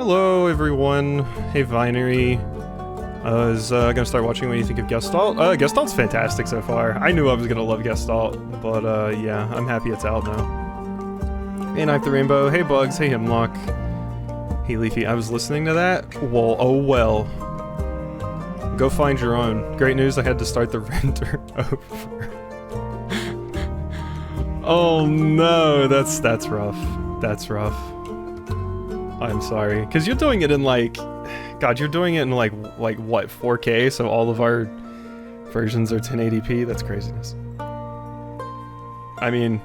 Hello, everyone. Hey, Vinery. I was gonna start watching what you think of Gestalt. Gestalt's fantastic so far. I knew I was gonna love Gestalt, but yeah, I'm happy it's out now. Hey, Knife the Rainbow. Hey, Bugs. Hey, Hemlock. Hey, Leafy. I was listening to that. Well, oh well. Go find your own. Great news, I had to start the render over. Oh no, that's rough. That's rough. I'm sorry. Because you're doing it in like... God, you're doing it in like what, 4K? So all of our versions are 1080p? That's craziness. I mean,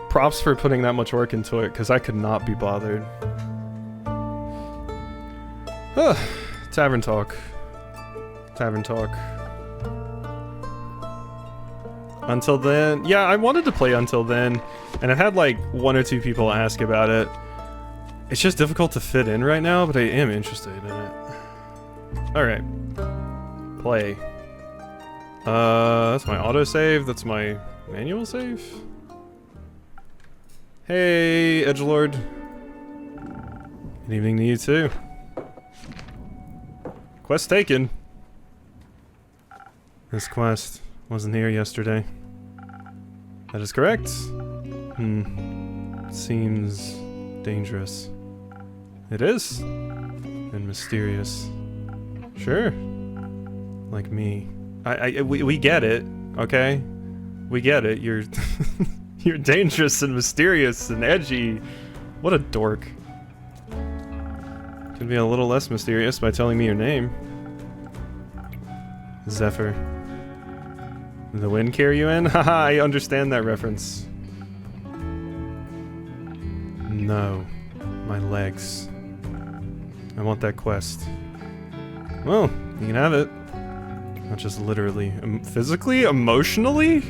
props for putting that much work into it, because I could not be bothered. Tavern talk. Tavern talk. Until then, yeah, I wanted to play Until Then, and I've had like 1 or 2 people ask about it. It's just difficult to fit in right now, but I am interested in it. Alright. Play. That's my autosave, that's my manual save? Hey, Edgelord. Good evening to you too. Quest taken. This quest wasn't here yesterday. That is correct. Seems dangerous. It is. And mysterious. Sure. Like me. We get it, okay? We get it. You're you're dangerous and mysterious and edgy. What a dork. Could be a little less mysterious by telling me your name. Zephyr. Did the wind carry you in? Haha, I understand that reference. No. My legs. I want that quest. Well, you can have it. Not just literally. Physically? Emotionally?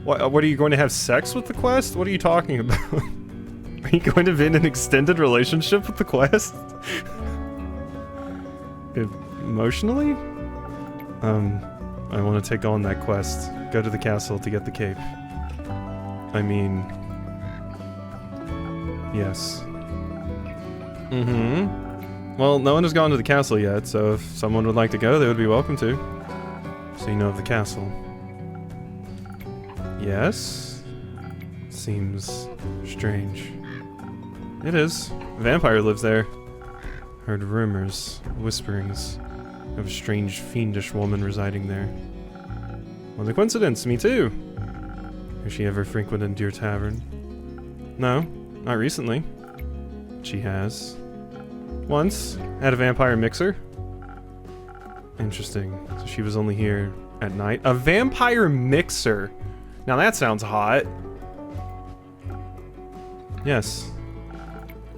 What are you going to have sex with the quest? What are you talking about? Are you going to be in an extended relationship with the quest? Emotionally? I want to take on that quest. Go to the castle to get the cape. I mean... Yes. Well, no one has gone to the castle yet, so if someone would like to go, they would be welcome to. So you know of the castle. Yes? Seems strange. It is. A vampire lives there. Heard rumors, whisperings, of a strange, fiendish woman residing there. What a coincidence, me too! Has she ever frequented your tavern? No, not recently. She has. Once, at a vampire mixer. Interesting. So she was only here at night. A vampire mixer! Now that sounds hot. Yes.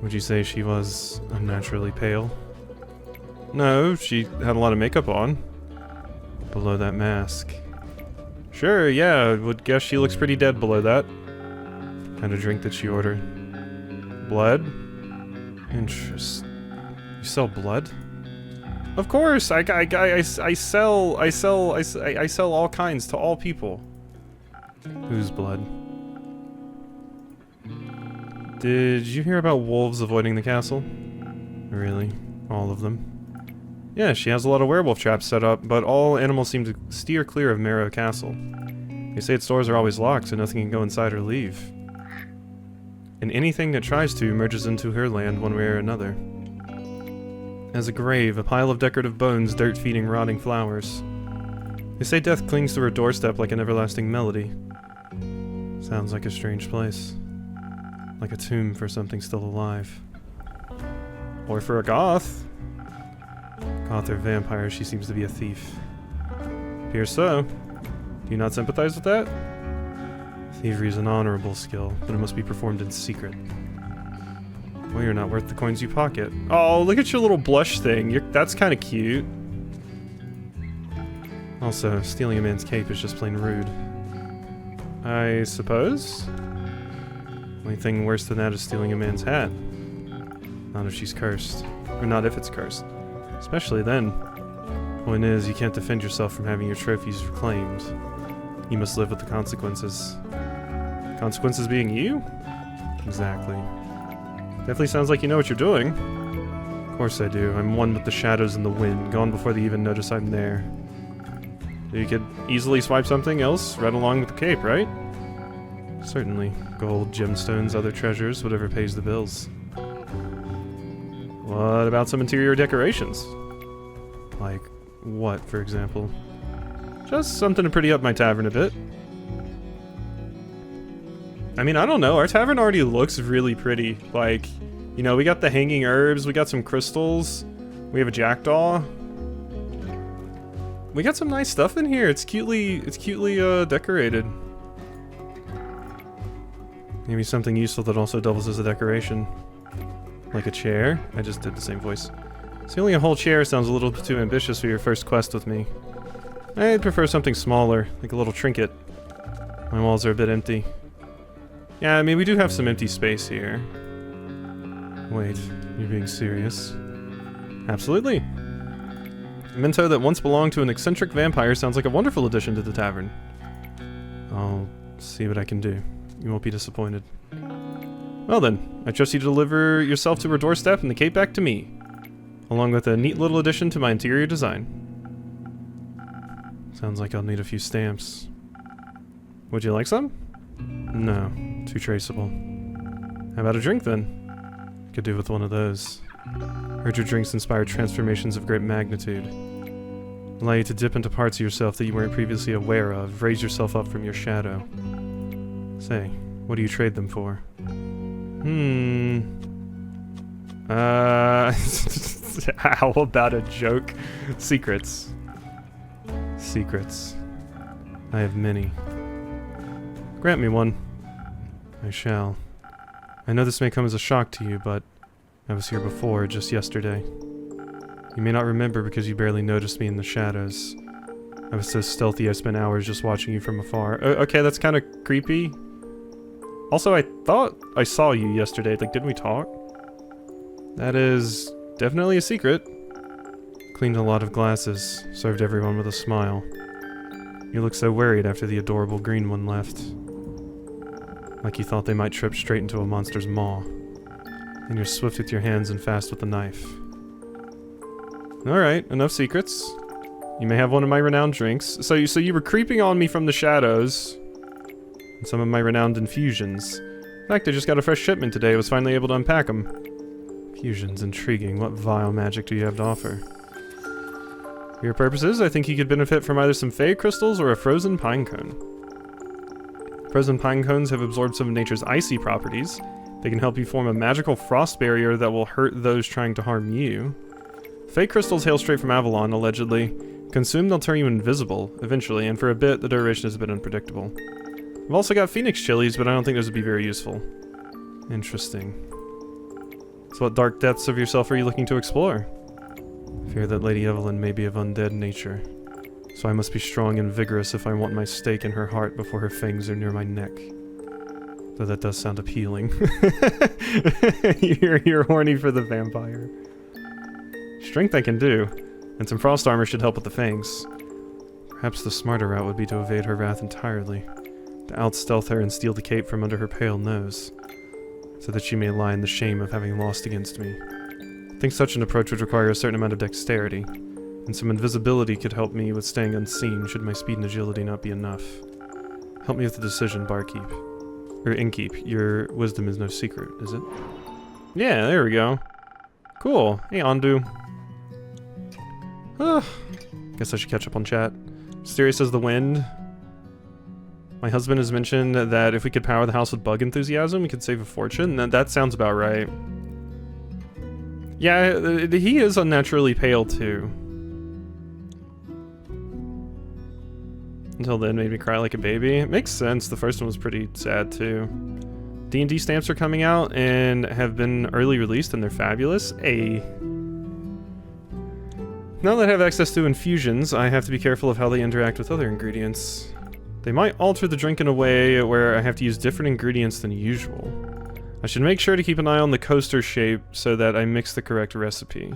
Would you say she was unnaturally pale? No, she had a lot of makeup on. Below that mask. Sure, yeah, would guess she looks pretty dead below that. Kind of drink that she ordered. Blood? Interest. You sell blood? Of course! I sell all kinds to all people. Whose blood? Did you hear about wolves avoiding the castle? Really? All of them? Yeah, she has a lot of werewolf traps set up, but all animals seem to steer clear of Marrow Castle. They say its doors are always locked, so nothing can go inside or leave. And anything that tries to merges into her land one way or another. As a grave, a pile of decorative bones, dirt feeding rotting flowers. They say death clings to her doorstep like an everlasting melody. Sounds like a strange place. Like a tomb for something still alive. Or for a goth. Goth or vampire, she seems to be a thief. Appears so. Do you not sympathize with that? Thievery is an honorable skill, but it must be performed in secret. Well, you're not worth the coins you pocket. Oh, look at your little blush thing. That's kind of cute. Also, stealing a man's cape is just plain rude. I suppose? Only thing worse than that is stealing a man's hat. Not if she's cursed. Or not if it's cursed. Especially then. Point is, you can't defend yourself from having your trophies reclaimed. You must live with the consequences. Consequences being you? Exactly. Definitely sounds like you know what you're doing. course I do. I'm one with the shadows and the wind, gone before they even notice I'm there. You could easily swipe something else right along with the cape, right? Certainly. Gold, gemstones, other treasures, whatever pays the bills. What about some interior decorations? Like what, for example? Just something to pretty up my tavern a bit. I mean, I don't know. Our tavern already looks really pretty. Like, you know, we got the hanging herbs, we got some crystals, we have a jackdaw. We got some nice stuff in here. It's cutely decorated. Maybe something useful that also doubles as a decoration. Like a chair. I just did the same voice. Stealing a whole chair sounds a little too ambitious for your first quest with me. I'd prefer something smaller, like a little trinket. My walls are a bit empty. Yeah, I mean, we do have some empty space here. Wait, you're being serious? Absolutely. A memento that once belonged to an eccentric vampire sounds like a wonderful addition to the tavern. I'll see what I can do. You won't be disappointed. Well then, I trust you to deliver yourself to her doorstep and the cape back to me, along with a neat little addition to my interior design. Sounds like I'll need a few stamps. Would you like some? No, too traceable. How about a drink then? Could do with one of those. Heard your drinks inspire transformations of great magnitude. Allow you to dip into parts of yourself that you weren't previously aware of, raise yourself up from your shadow. Say, what do you trade them for? How about a joke? Secrets. Secrets. I have many. Grant me one. I shall. I know this may come as a shock to you, but I was here before, just yesterday. You may not remember because you barely noticed me in the shadows. I was so stealthy I spent hours just watching you from afar. Okay, that's kind of creepy. Also, I thought I saw you yesterday. Like, didn't we talk? That is definitely a secret. Cleaned a lot of glasses. Served everyone with a smile. You looked so worried after the adorable green one left. Like you thought they might trip straight into a monster's maw. And you're swift with your hands and fast with the knife. Alright, enough secrets. You may have one of my renowned drinks. So you were creeping on me from the shadows. And some of my renowned infusions. In fact, I just got a fresh shipment today. I was finally able to unpack them. Infusions, intriguing. What vile magic do you have to offer? For your purposes, I think you could benefit from either some fey crystals or a frozen pine cone. Frozen pine cones have absorbed some of nature's icy properties. They can help you form a magical frost barrier that will hurt those trying to harm you. Fey crystals hail straight from Avalon, allegedly. Consumed, they'll turn you invisible, eventually, and for a bit, the duration is a bit unpredictable. I've also got phoenix chilies, but I don't think those would be very useful. Interesting. So what dark depths of yourself are you looking to explore? Fear that Lady Evelyn may be of undead nature. So I must be strong and vigorous if I want my stake in her heart before her fangs are near my neck. Though that does sound appealing. You're horny for the vampire. Strength I can do, and some frost armor should help with the fangs. Perhaps the smarter route would be to evade her wrath entirely. To outstealth her and steal the cape from under her pale nose. So that she may lie in the shame of having lost against me. I think such an approach would require a certain amount of dexterity. And some invisibility could help me with staying unseen should my speed and agility not be enough. Help me with the decision, barkeep. Or innkeep. Your wisdom is no secret, is it? Yeah, there we go. Cool. Hey, Andu. Guess I should catch up on chat. Mysterious as the wind. My husband has mentioned that if we could power the house with bug enthusiasm, we could save a fortune. That sounds about right. Yeah, he is unnaturally pale too. Until then, made me cry like a baby. It makes sense. The first one was pretty sad too. D&D stamps are coming out and have been early released, and they're fabulous. Now that I have access to infusions, I have to be careful of how they interact with other ingredients. They might alter the drink in a way where I have to use different ingredients than usual. I should make sure to keep an eye on the coaster shape so that I mix the correct recipe.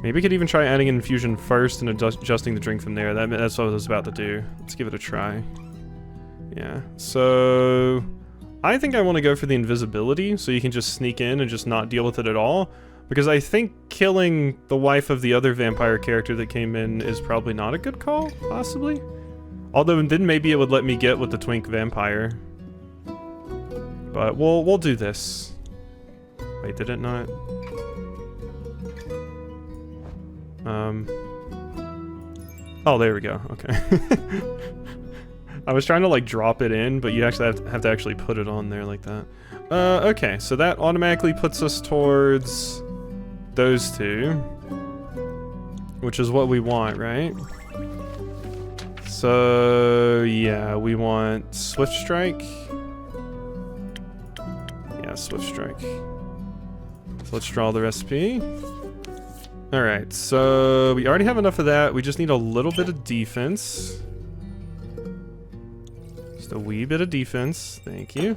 Maybe I could even try adding an infusion first and adjusting the drink from there. That's what I was about to do. Let's give it a try. Yeah, so I think I want to go for the invisibility so you can just sneak in and just not deal with it at all. Because I think killing the wife of the other vampire character that came in is probably not a good call, possibly. Although then maybe it would let me get with the twink vampire. But we'll do this. Wait, did it not? Oh, there we go. Okay. I was trying to like drop it in, but you actually have to actually put it on there like that. Okay, so that automatically puts us towards those two, which is what we want, right? So yeah, we want Swift Strike. Yeah, Swift Strike. So let's draw the recipe. Alright, so we already have enough of that. We just need a little bit of defense. Just a wee bit of defense. Thank you.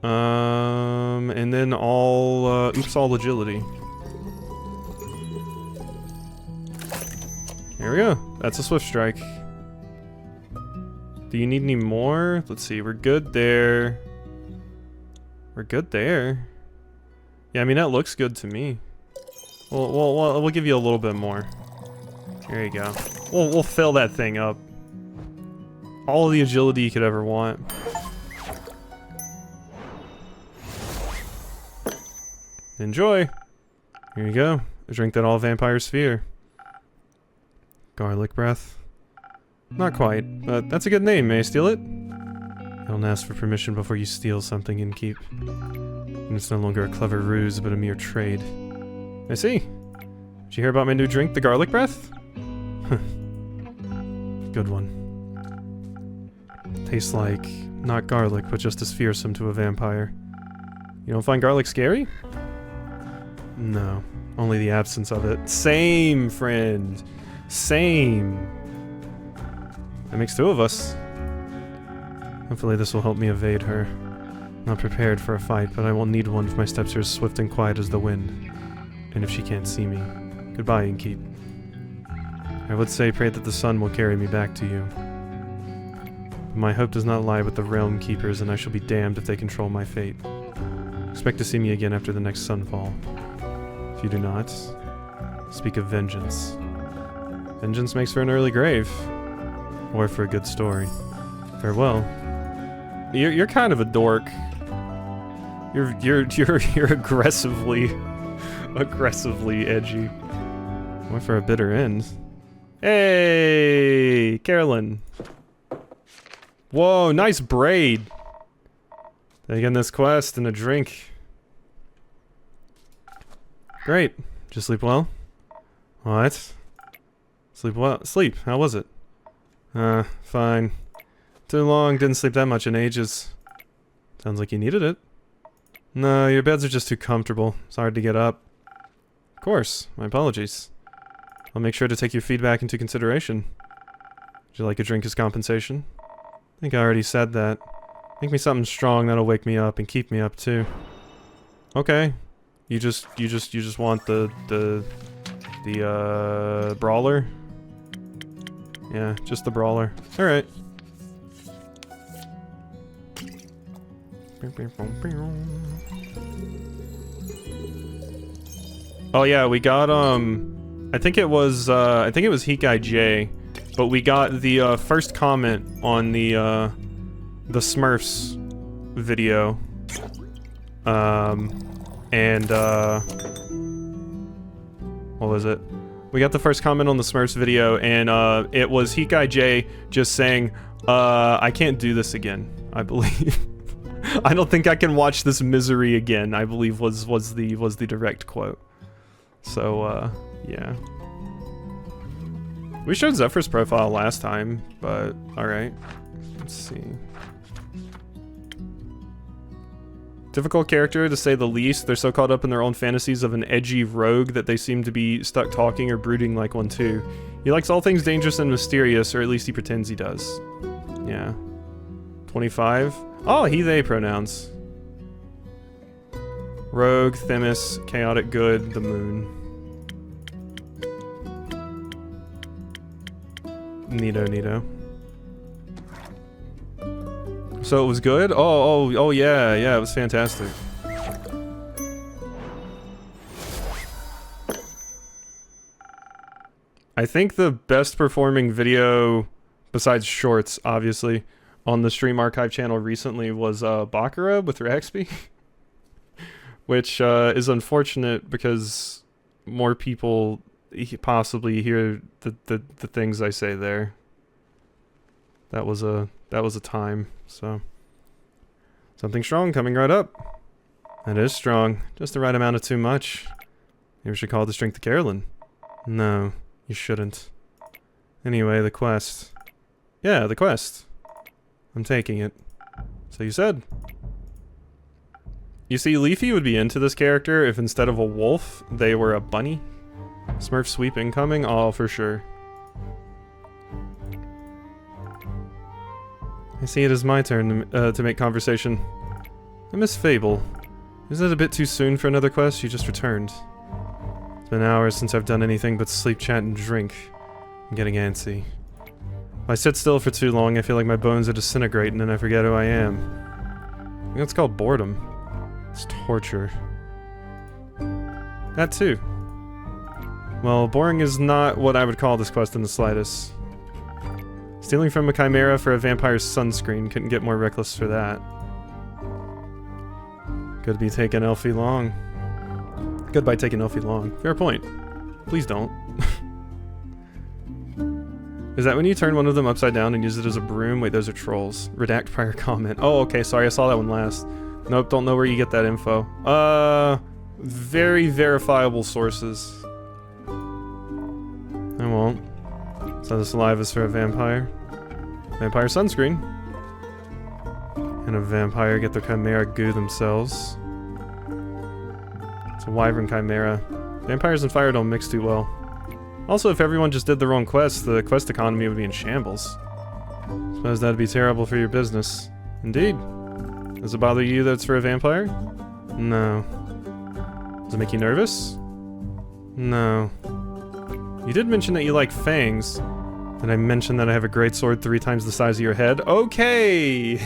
And then all agility. There we go. That's a Swift Strike. Do you need any more? Let's see. We're good there. We're good there. Yeah, I mean, that looks good to me. We'll give you a little bit more. There you go. We'll fill that thing up. All the agility you could ever want. Enjoy. Here you go. Drink that all vampire sphere. Garlic breath. Not quite, but that's a good name. May I steal it? Don't ask for permission before you steal something and keep. And it's no longer a clever ruse, but a mere trade. I see. Did you hear about my new drink, the garlic breath? Good one. Tastes like, not garlic, but just as fearsome to a vampire. You don't find garlic scary? No, only the absence of it. Same, friend. Same. That makes two of us. Hopefully this will help me evade her. Not prepared for a fight, but I will need one if my steps are as swift and quiet as the wind. And if she can't see me. Goodbye, Inkeep. I would say pray that the sun will carry me back to you. But my hope does not lie with the Realm Keepers, and I shall be damned if they control my fate. Expect to see me again after the next sunfall. If you do not, speak of vengeance. Vengeance makes for an early grave. Or for a good story. Farewell. You're kind of a dork. You're aggressively edgy. Went for a bitter end. Hey, Carolyn. Whoa, nice braid. Taking this quest and a drink. Great. Did you sleep well? What? Sleep well? Sleep. How was it? Fine. Too long. Didn't sleep that much in ages. Sounds like you needed it. No, your beds are just too comfortable. It's hard to get up. Of course. My apologies. I'll make sure to take your feedback into consideration. Would you like a drink as compensation? I think I already said that. Make me something strong that'll wake me up and keep me up too. Okay. You just want the brawler? Yeah, just the brawler. Alright. Oh yeah, we got I think it was Hikai J, but we got the first comment on the Smurfs video. What was it? We got the first comment on the Smurfs video, and it was Hikai J just saying, I can't do this again, I believe. I don't think I can watch this misery again, I believe was the direct quote. So, yeah. We showed Zephyr's profile last time, but alright. Let's see. Difficult character, to say the least. They're so caught up in their own fantasies of an edgy rogue that they seem to be stuck talking or brooding like one too. He likes all things dangerous and mysterious, or at least he pretends he does. Yeah. 25? Oh, he, they pronouns. Rogue, Themis, chaotic good, the moon. Neato. So it was good? Oh yeah, it was fantastic. I think the best performing video, besides shorts, obviously, on the Stream Archive channel recently was Baccarat with Raxby. Which is unfortunate because more people possibly hear the things I say there. That was a time, so something strong coming right up. That is strong, just the right amount of too much. Maybe we should call it the strength of Carolyn. No, you shouldn't. Anyway, the quest. Yeah, the quest. I'm taking it. So you said. You see, Leafy would be into this character if instead of a wolf, they were a bunny. Smurf sweep incoming? Oh, for sure. I see it is my turn to make conversation. I miss Fable. Is it a bit too soon for another quest? You just returned. It's been hours since I've done anything but sleep, chat, and drink. I'm getting antsy. If I sit still for too long, I feel like my bones are disintegrating and I forget who I am. I think that's called boredom. It's torture. That too. Well, boring is not what I would call this quest in the slightest. Stealing from a chimera for a vampire's sunscreen, couldn't get more reckless for that. Could be taking Elfie long. Goodbye taking Elfie long. Fair point. Please don't. Is that when you turn one of them upside down and use it as a broom? Wait, those are trolls. Redact prior comment. Oh, okay, sorry, I saw that one last. Nope, don't know where you get that info. Very verifiable sources. I won't. So the saliva is for a vampire. Vampire sunscreen. And a vampire get their chimera goo themselves. It's a wyvern chimera. Vampires and fire don't mix too well. Also, if everyone just did their own quests, the quest economy would be in shambles. Suppose that'd be terrible for your business. Indeed. Does it bother you that it's for a vampire? No. Does it make you nervous? No. You did mention that you like fangs. Did I mention that I have a great sword 3 times the size of your head? Okay!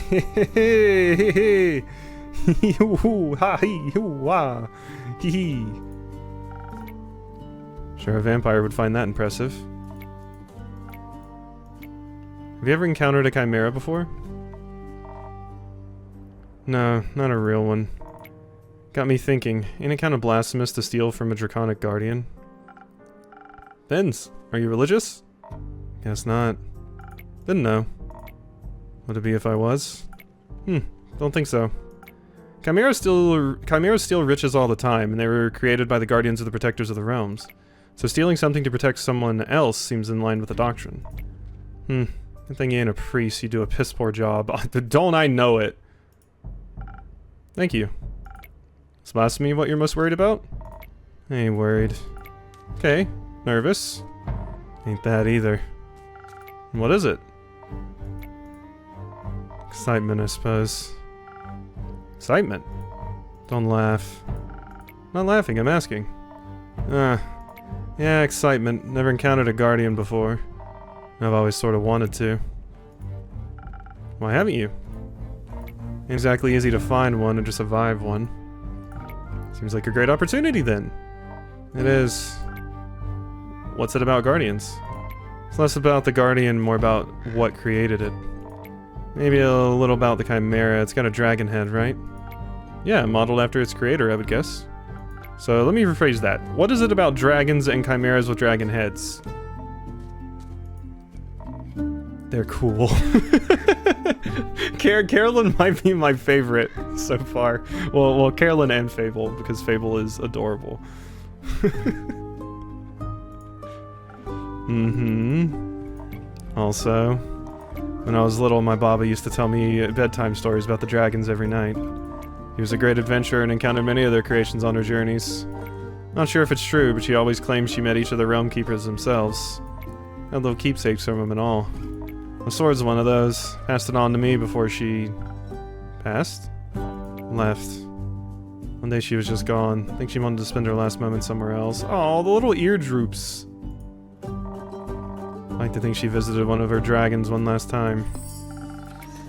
Sure, a vampire would find that impressive. Have you ever encountered a chimera before? No, not a real one. Got me thinking, ain't it kind of blasphemous to steal from a draconic guardian? Benz, are you religious? Guess not. Didn't know. Would it be if I was? Don't think so. Chimeras steal riches all the time, and they were created by the guardians of the protectors of the realms. So stealing something to protect someone else seems in line with the doctrine. Good thing you ain't a priest, you do a piss poor job. Don't I know it? Thank you. Is blasphemy what you're most worried about? I ain't worried. Okay, nervous. Ain't that either. And what is it? Excitement, I suppose. Excitement? Don't laugh. Not laughing, I'm asking. Yeah, excitement. Never encountered a guardian before. I've always sort of wanted to. Why haven't you? Ain't exactly easy to find one and to survive one. Seems like a great opportunity then. It is. What's it about guardians? It's less about the guardian, more about what created it. Maybe a little about the chimera. It's got a dragon head, right? Yeah, modeled after its creator, I would guess. So let me rephrase that. What is it about dragons and chimeras with dragon heads? They're cool. Carolyn might be my favorite so far. Well, Carolyn and Fable, because Fable is adorable. Also, when I was little, my Baba used to tell me bedtime stories about the dragons every night. He was a great adventurer and encountered many of their creations on her journeys. Not sure if it's true, but she always claimed she met each of the realm keepers themselves. Had little keepsakes from them and all. The sword's one of those. Passed it on to me before she... passed? Left. One day she was just gone. I think she wanted to spend her last moment somewhere else. Oh, the little ear droops. I like to think she visited one of her dragons one last time.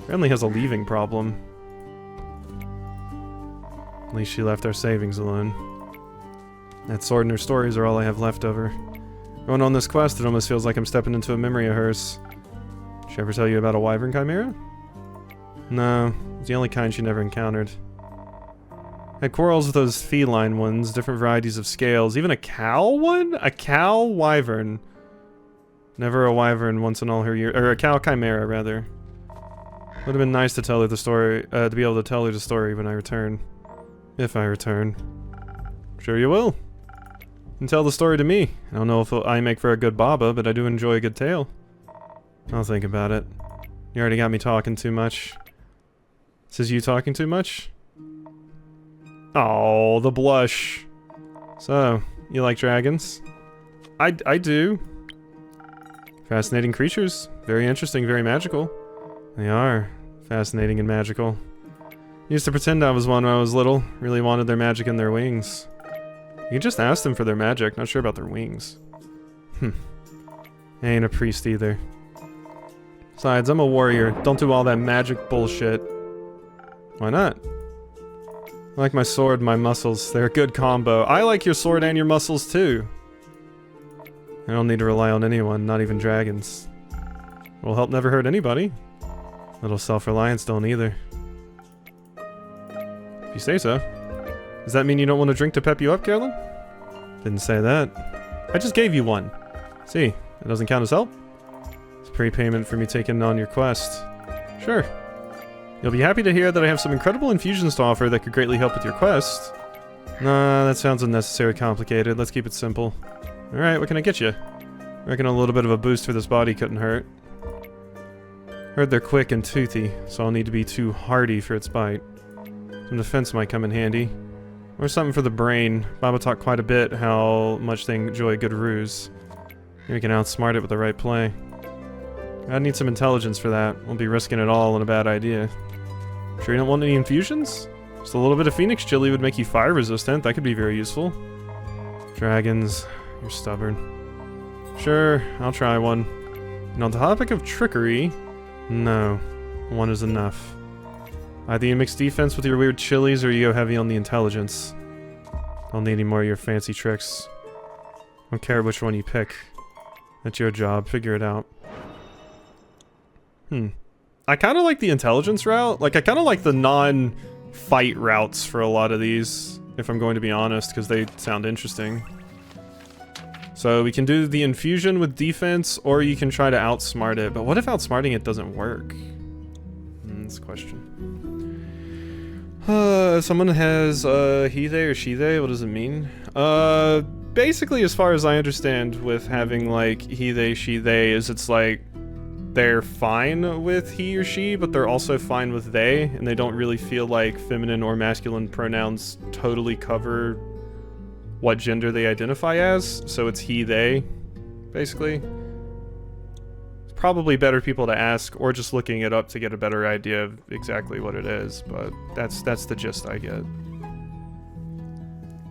Apparently has a leaving problem. At least she left our savings alone. That sword and her stories are all I have left of her. Going on this quest, it almost feels like I'm stepping into a memory of hers. Did she ever tell you about a wyvern chimera? No, it's the only kind she never encountered. Had quarrels with those feline ones, different varieties of scales, even a cow one? A cow wyvern. Never a wyvern once in all her years, or a cow chimera rather. Would have been nice to tell her the story, to be able to tell her the story when I return. If I return. Sure you will. And tell the story to me. I don't know if I make for a good baba, but I do enjoy a good tale. I'll think about it. You already got me talking too much. This is you talking too much? Oh, the blush. So, you like dragons? I do. Fascinating creatures. Very interesting, very magical. They are. Fascinating and magical. Used to pretend I was one when I was little. Really wanted their magic in their wings. You can just ask them for their magic, not sure about their wings. I ain't a priest either. Besides, I'm a warrior. Don't do all that magic bullshit. Why not? I like my sword and my muscles. They're a good combo. I like your sword and your muscles too. I don't need to rely on anyone, not even dragons. Will help never hurt anybody. Little self-reliance don't either. If you say so. Does that mean you don't want a drink to pep you up, Carolyn? Didn't say that. I just gave you one. See, it doesn't count as help? It's prepayment for me taking on your quest. Sure. You'll be happy to hear that I have some incredible infusions to offer that could greatly help with your quest. Nah, that sounds unnecessarily complicated. Let's keep it simple. Alright, what can I get you? Reckon a little bit of a boost for this body couldn't hurt. Heard they're quick and toothy, so I'll need to be too hardy for its bite. Some defense might come in handy. Or something for the brain. Baba talked quite a bit how much they enjoy a good ruse. Maybe we can outsmart it with the right play. I need some intelligence for that. We'll be risking it all on a bad idea. Sure you don't want any infusions? Just a little bit of phoenix chili would make you fire resistant. That could be very useful. Dragons, you're stubborn. Sure, I'll try one. And on the topic of trickery, no. One is enough. Either you mix defense with your weird chilies or you go heavy on the intelligence. Don't need any more of your fancy tricks. Don't care which one you pick. That's your job, figure it out. I kind of like the intelligence route. Like, I kind of like the non-fight routes for a lot of these, if I'm going to be honest, because they sound interesting. So we can do the infusion with defense, or you can try to outsmart it. But what if outsmarting it doesn't work? That's a question. Someone has he, they, or she, they. What does it mean? Basically, as far as I understand with having like he, they, she, they, is it's like they're fine with he or she, but they're also fine with they, and they don't really feel like feminine or masculine pronouns totally cover what gender they identify as, so it's he, they, basically. It's probably better people to ask, or just looking it up to get a better idea of exactly what it is, but that's the gist I get.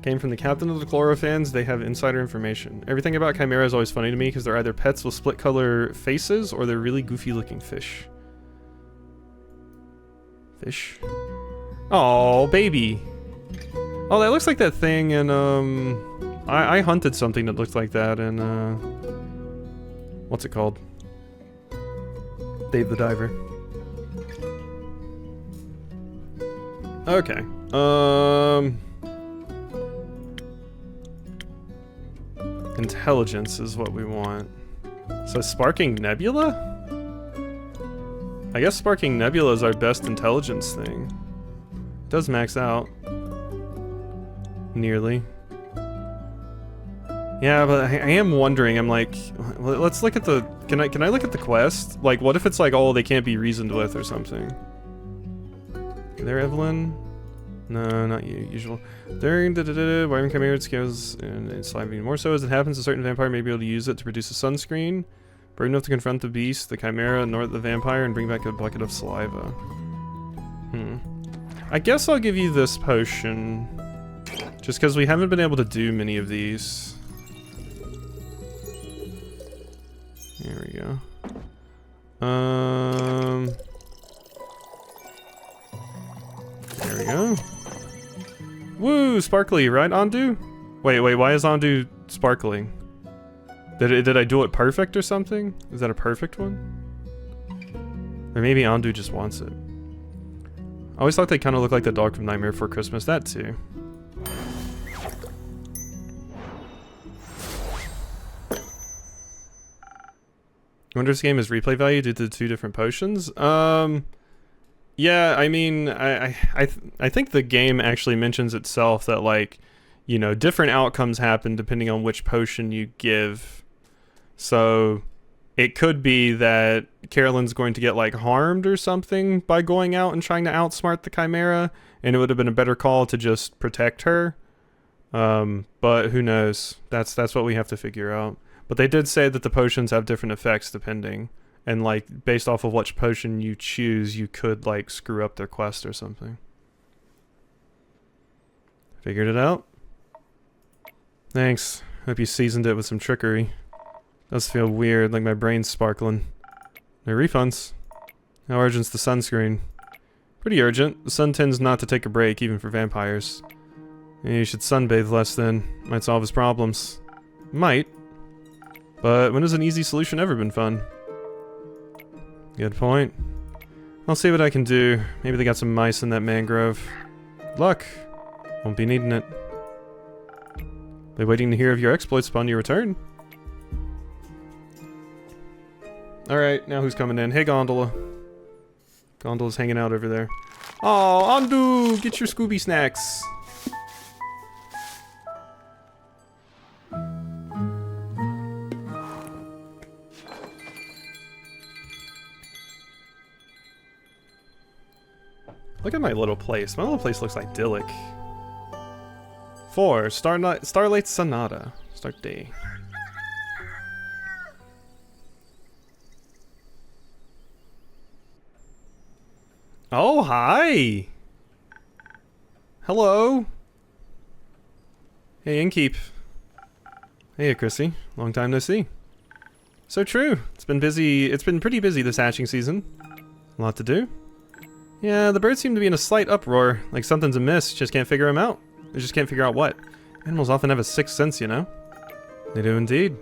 Came from the captain of the Chloro fans, they have insider information. Everything about Chimera is always funny to me because they're either pets with split color faces or they're really goofy looking fish. Fish? Oh, baby. Oh, that looks like that thing in, I hunted something that looked like that in, what's it called? Dave the Diver. Okay. Intelligence is what we want. So Sparking Nebula? I guess Sparking Nebula is our best intelligence thing. It does max out. Nearly. Yeah, but I am wondering, I'm like, let's look at the, can I look at the quest? Like, what if it's like, oh, they can't be reasoned with or something? There, Evelyn? No, not you, usual. During Wyvern Chimera scales and it's slime even more so. As it happens, a certain vampire may be able to use it to produce a sunscreen. Brave enough to confront the beast, the Chimera, nor the vampire, and bring back a bucket of saliva. I guess I'll give you this potion. Just because we haven't been able to do many of these. There we go. There we go. Woo, sparkly, right, Andu? Wait, why is Andu sparkling? Did I do it perfect or something? Is that a perfect one? Or maybe Andu just wants it. I always thought they kind of looked like the dog from Nightmare Before Christmas. That too. I wonder if this game has replay value due to the 2 different potions. Yeah, I mean, I think the game actually mentions itself that, like, you know, different outcomes happen depending on which potion you give. So it could be that Carolyn's going to get, like, harmed or something by going out and trying to outsmart the Chimera, and it would have been a better call to just protect her. But who knows? That's what we have to figure out. But they did say that the potions have different effects depending. And, like, based off of which potion you choose, you could, like, screw up their quest or something. Figured it out? Thanks. Hope you seasoned it with some trickery. Does feel weird, like my brain's sparkling. No refunds. How urgent's the sunscreen? Pretty urgent. The sun tends not to take a break, even for vampires. Maybe you should sunbathe less then. Might solve his problems. Might. But when has an easy solution ever been fun? Good point. I'll see what I can do. Maybe they got some mice in that mangrove. Good luck. Won't be needing it. Be waiting to hear of your exploits upon your return. Alright, now who's coming in? Hey, Gondola. Gondola's hanging out over there. Oh, Andu! Get your Scooby snacks! Look at my little place. My little place looks idyllic. 4. Starlight Sonata. Start day. Oh, hi! Hello! Hey, Innkeep. Hey, Chrissy. Long time no see. So true. It's been busy. It's been pretty busy this hatching season. A lot to do. Yeah, the birds seem to be in a slight uproar. Like something's amiss. Just can't figure them out. They just can't figure out what. Animals often have a sixth sense, you know? They do indeed.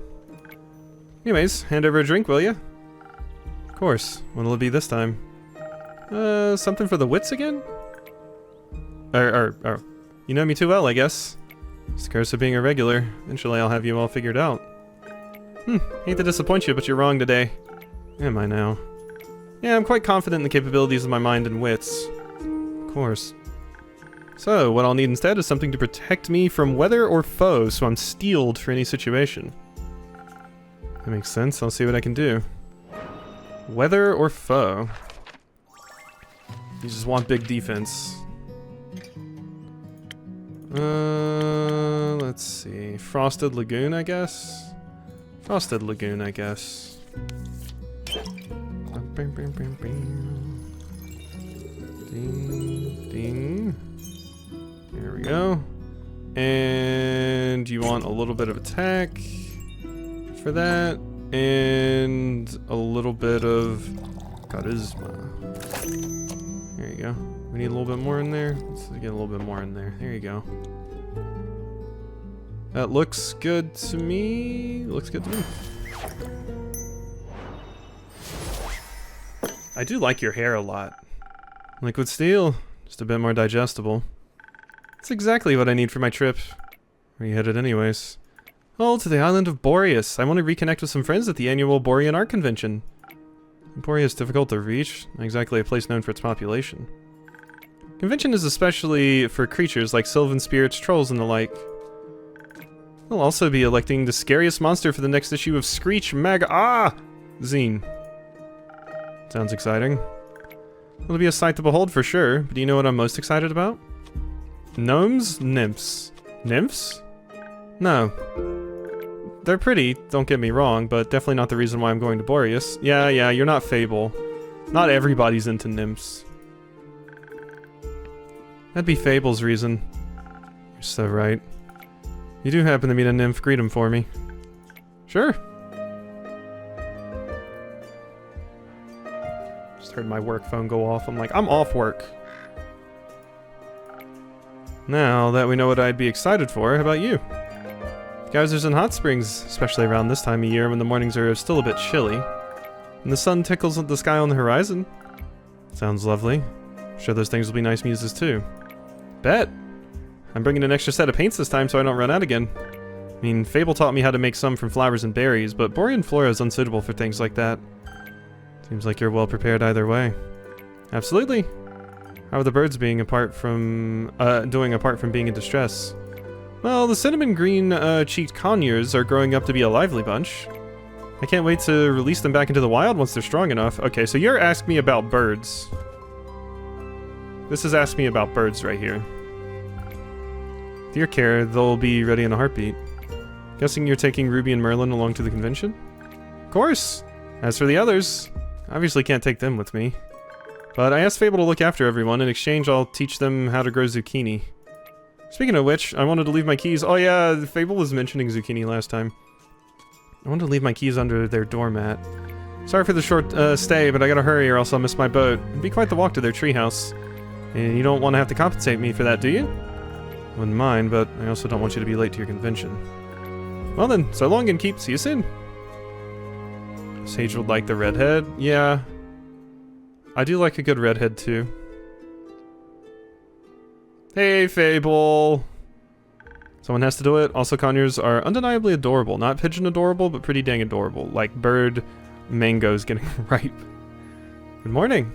Anyways, hand over a drink, will ya? Of course. What'll it be this time? Something for the wits again? You know me too well, I guess. It's the curse of being a regular. Eventually I'll have you all figured out. Hate to disappoint you, but you're wrong today. Am I now? Yeah, I'm quite confident in the capabilities of my mind and wits. Of course. So, what I'll need instead is something to protect me from weather or foe, so I'm steeled for any situation. That makes sense. I'll see what I can do. Weather or foe? You just want big defense. Let's see. Frosted Lagoon, I guess? Frosted Lagoon, I guess. Ding, ding. There we go. And you want a little bit of attack for that, and a little bit of charisma. There you go. We need a little bit more in there. Let's get a little bit more in there. There you go. That looks good to me. Looks good to me. I do like your hair a lot. Liquid steel, just a bit more digestible. That's exactly what I need for my trip. Where are you headed anyways? Oh, to the island of Boreas. I want to reconnect with some friends at the annual Borean Art Convention. Borea is difficult to reach, not exactly a place known for its population. Convention is especially for creatures like sylvan spirits, trolls, and the like. They'll also be electing the scariest monster for the next issue of Screech Zine. Sounds exciting. It'll be a sight to behold for sure, but do you know what I'm most excited about? Gnomes? Nymphs. Nymphs? No. They're pretty, don't get me wrong, but definitely not the reason why I'm going to Boreas. Yeah, you're not Fable. Not everybody's into nymphs. That'd be Fable's reason. You're so right. You do happen to meet a nymph, greet him for me. Sure. Just heard my work phone go off. I'm like, I'm off work. Now that we know what I'd be excited for, how about you? Geysers and hot springs, especially around this time of year when the mornings are still a bit chilly. And the sun tickles at the sky on the horizon. Sounds lovely. Sure those things will be nice muses too. Bet! I'm bringing an extra set of paints this time so I don't run out again. I mean, Fable taught me how to make some from flowers and berries, but Borean flora is unsuitable for things like that. Seems like you're well prepared either way. Absolutely. How are the birds being apart from being in distress? Well, the cinnamon green cheeked conures are growing up to be a lively bunch. I can't wait to release them back into the wild once they're strong enough. Okay, so you're asking me about birds. This is asking me about birds right here. Dear care, they'll be ready in a heartbeat. Guessing you're taking Ruby and Merlin along to the convention? Of course! As for the others, obviously can't take them with me. But I asked Fable to look after everyone. In exchange, I'll teach them how to grow zucchini. Speaking of which, I wanted to leave my keys. Oh yeah, Fable was mentioning zucchini last time. I wanted to leave my keys under their doormat. Sorry for the short stay, but I gotta hurry or else I'll miss my boat. It'd be quite the walk to their treehouse. And you don't want to have to compensate me for that, do you? Wouldn't mind, but I also don't want you to be late to your convention. Well then, so long and keep. See you soon. Sage would like the redhead. Yeah. I do like a good redhead too. Hey, Fable! Someone has to do it. Also, conures are undeniably adorable. Not pigeon adorable, but pretty dang adorable. Like bird mangoes getting ripe. Good morning.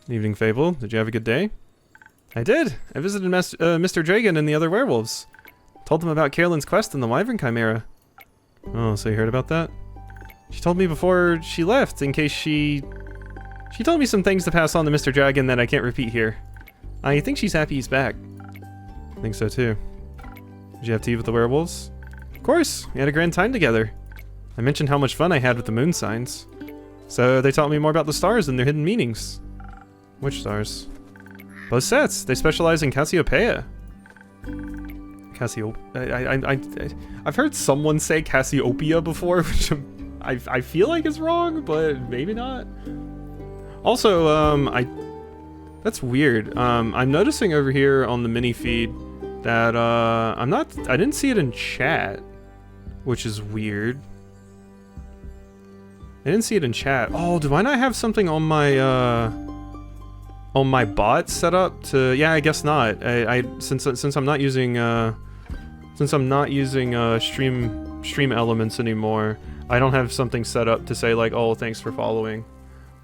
Evening, Fable. Did you have a good day? I did. I visited Mr. Dragon and the other werewolves. Told them about Carolyn's quest in the Wyvern Chimera. Oh, so you heard about that? She told me before she left, in case she told me some things to pass on to Mr. Dragon that I can't repeat here. I think she's happy he's back. I think so too. Did you have tea with the werewolves? Of course, we had a grand time together. I mentioned how much fun I had with the moon signs. So they taught me more about the stars and their hidden meanings. Which stars? Both sets. They specialize in Cassiopeia. I've heard someone say Cassiopeia before, which I feel like is wrong, but maybe not. Also, that's weird. I'm noticing over here on the mini feed that I didn't see it in chat, which is weird. I didn't see it in chat. Oh, do I not have something on my bot set up to? Yeah, I guess not. Since I'm not using stream elements anymore, I don't have something set up to say like, oh, thanks for following.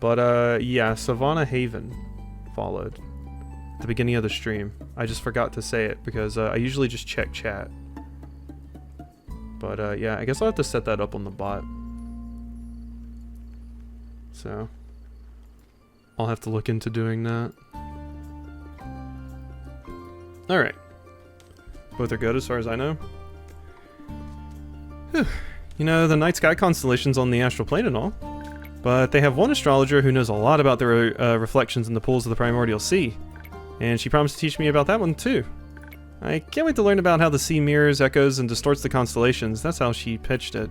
But yeah, Savannah Haven followed at the beginning of the stream. I just forgot to say it because I usually just check chat. But yeah, I guess I'll have to set that up on the bot. So I'll have to look into doing that. Alright. Both are good as far as I know. Whew. You know, the night sky constellation's on the astral plane and all. But they have one astrologer who knows a lot about the reflections in the pools of the primordial sea. And she promised to teach me about that one too. I can't wait to learn about how the sea mirrors, echoes, and distorts the constellations. That's how she pitched it.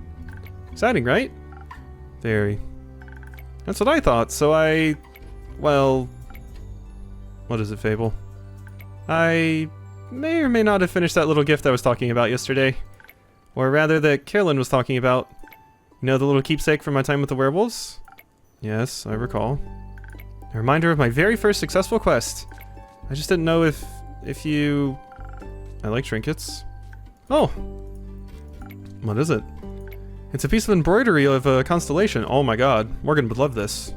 Exciting, right? Very. That's what I thought, so well... What is it, Fable? I may or may not have finished that little gift I was talking about yesterday. Or rather, that Carolyn was talking about. You know, the little keepsake from my time with the werewolves? Yes, I recall. A reminder of my very first successful quest. I just didn't know if you... I like trinkets. Oh! What is it? It's a piece of embroidery of a constellation. Oh my god, Morgan would love this.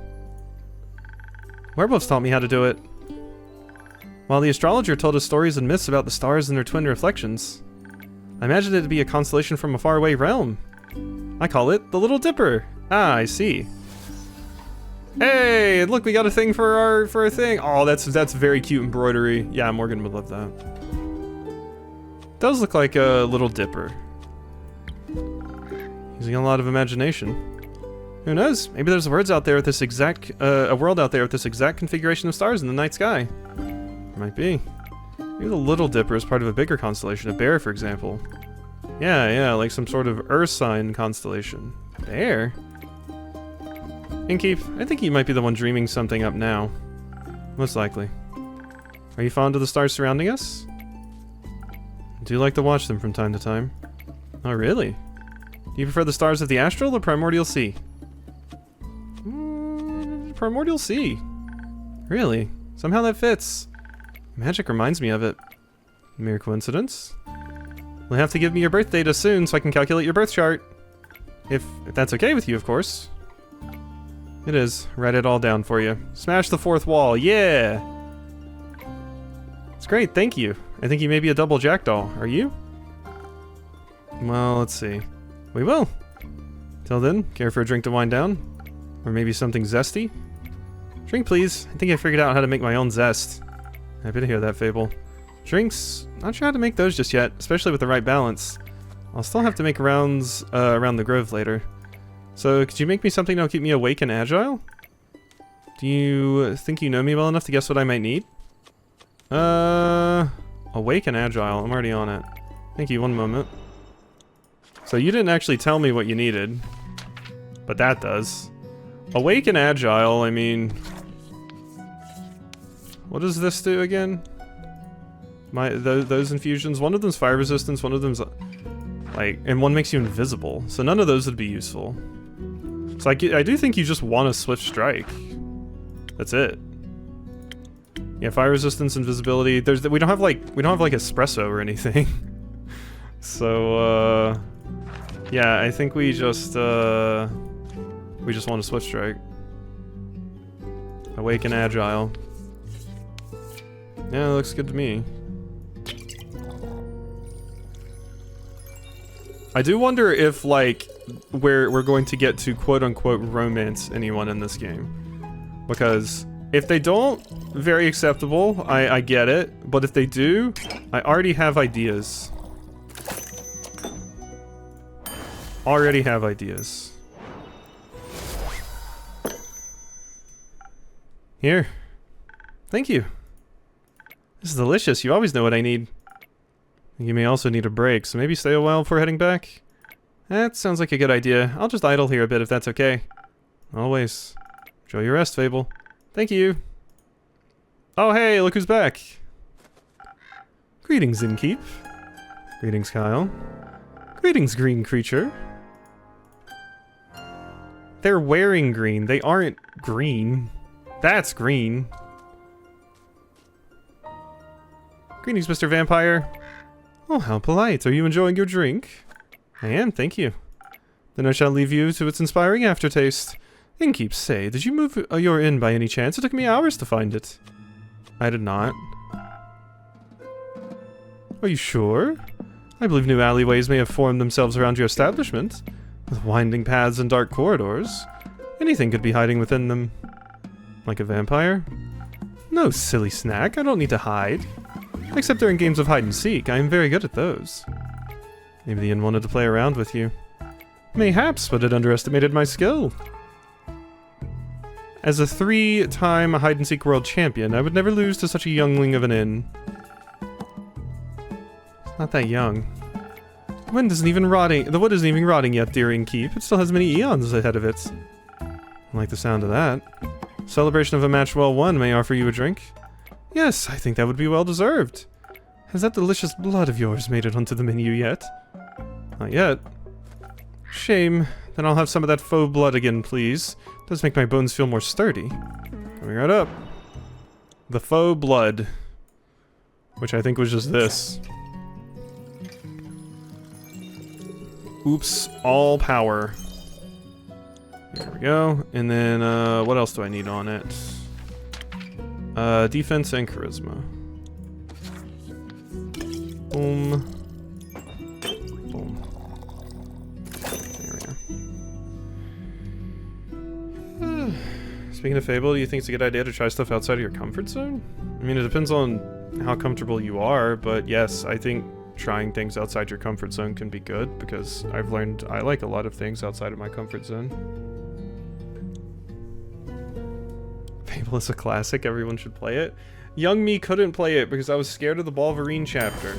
Werewolves taught me how to do it. While the astrologer told us stories and myths about the stars and their twin reflections, I imagined it to be a constellation from a faraway realm. I call it the Little Dipper. Ah, I see. Hey, look, we got a thing for our thing. Oh, that's very cute embroidery. Yeah, Morgan would love that. It does look like a Little Dipper. Using a lot of imagination. Who knows? Maybe there's words out there with this exact a world out there with this exact configuration of stars in the night sky. Might be. Maybe the Little Dipper is part of a bigger constellation, a bear, for example. Yeah, like some sort of Earth sign constellation. Bear? Inkeep, I think you might be the one dreaming something up now. Most likely. Are you fond of the stars surrounding us? I do like to watch them from time to time. Oh, really? Do you prefer the stars of the astral or primordial sea? Primordial sea. Really? Somehow that fits. Magic reminds me of it. Mere coincidence? You'll have to give me your birth data soon so I can calculate your birth chart. If that's okay with you, of course. It is. Write it all down for you. Smash the fourth wall. Yeah! It's great, thank you. I think you may be a double jackdaw. Are you? Well, let's see. We will. Till then, care for a drink to wind down? Or maybe something zesty? Drink, please. I think I figured out how to make my own zest. Happy to hear that, Fable. Drinks, not sure how to make those just yet, especially with the right balance. I'll still have to make rounds around the grove later. So, could you make me something that'll keep me awake and agile? Do you think you know me well enough to guess what I might need? Awake and agile. I'm already on it. Thank you, one moment. So you didn't actually tell me what you needed, but that does. Awake and agile, I mean... What does this do again? Those infusions, one of them's fire resistance, one of them's like, and one makes you invisible. So none of those would be useful. So I do think you just want a swift strike. That's it. Yeah, fire resistance, invisibility. We don't have like espresso or anything. So yeah, I think we just want a swift strike. Awake and agile. Yeah, it looks good to me. I do wonder if, like, we're going to get to quote-unquote romance anyone in this game. Because if they don't, very acceptable, I get it. But if they do, I already have ideas. Already have ideas. Here. Thank you. This is delicious. You always know what I need. You may also need a break, so maybe stay a while before heading back? That sounds like a good idea. I'll just idle here a bit if that's okay. Always. Enjoy your rest, Fable. Thank you. Oh hey, look who's back. Greetings, Innkeep. Greetings, Kyle. Greetings, green creature. They're wearing green. They aren't green. That's green. Greetings, Mr. Vampire. Oh, how polite. Are you enjoying your drink? I am, thank you. Then I shall leave you to its inspiring aftertaste. Innkeep, say, did you move your inn by any chance? It took me hours to find it. I did not. Are you sure? I believe new alleyways may have formed themselves around your establishment, with winding paths and dark corridors. Anything could be hiding within them. Like a vampire? No, silly snack, I don't need to hide. Except during games of hide and seek, I am very good at those. Maybe the inn wanted to play around with you. Mayhaps, but it underestimated my skill. As a 3-time hide and seek world champion, I would never lose to such a youngling of an inn. It's not that young. The wood isn't even rotting yet, dear innkeep. It still has many eons ahead of it. I like the sound of that. Celebration of a match well won. May I offer you a drink? Yes, I think that would be well deserved. Has that delicious blood of yours made it onto the menu yet? Not yet. Shame. Then I'll have some of that faux blood again, please. Does make my bones feel more sturdy. Coming right up. The faux blood. Which I think was just this. Oops, all power. There we go. And then, what else do I need on it? Defense and charisma. Boom. Boom. There we go. Speaking of Fable, do you think it's a good idea to try stuff outside of your comfort zone? I mean, it depends on how comfortable you are, but yes, I think trying things outside your comfort zone can be good, because I've learned I like a lot of things outside of my comfort zone. Fable is a classic, everyone should play it. Young me couldn't play it because I was scared of the Wolverine chapter.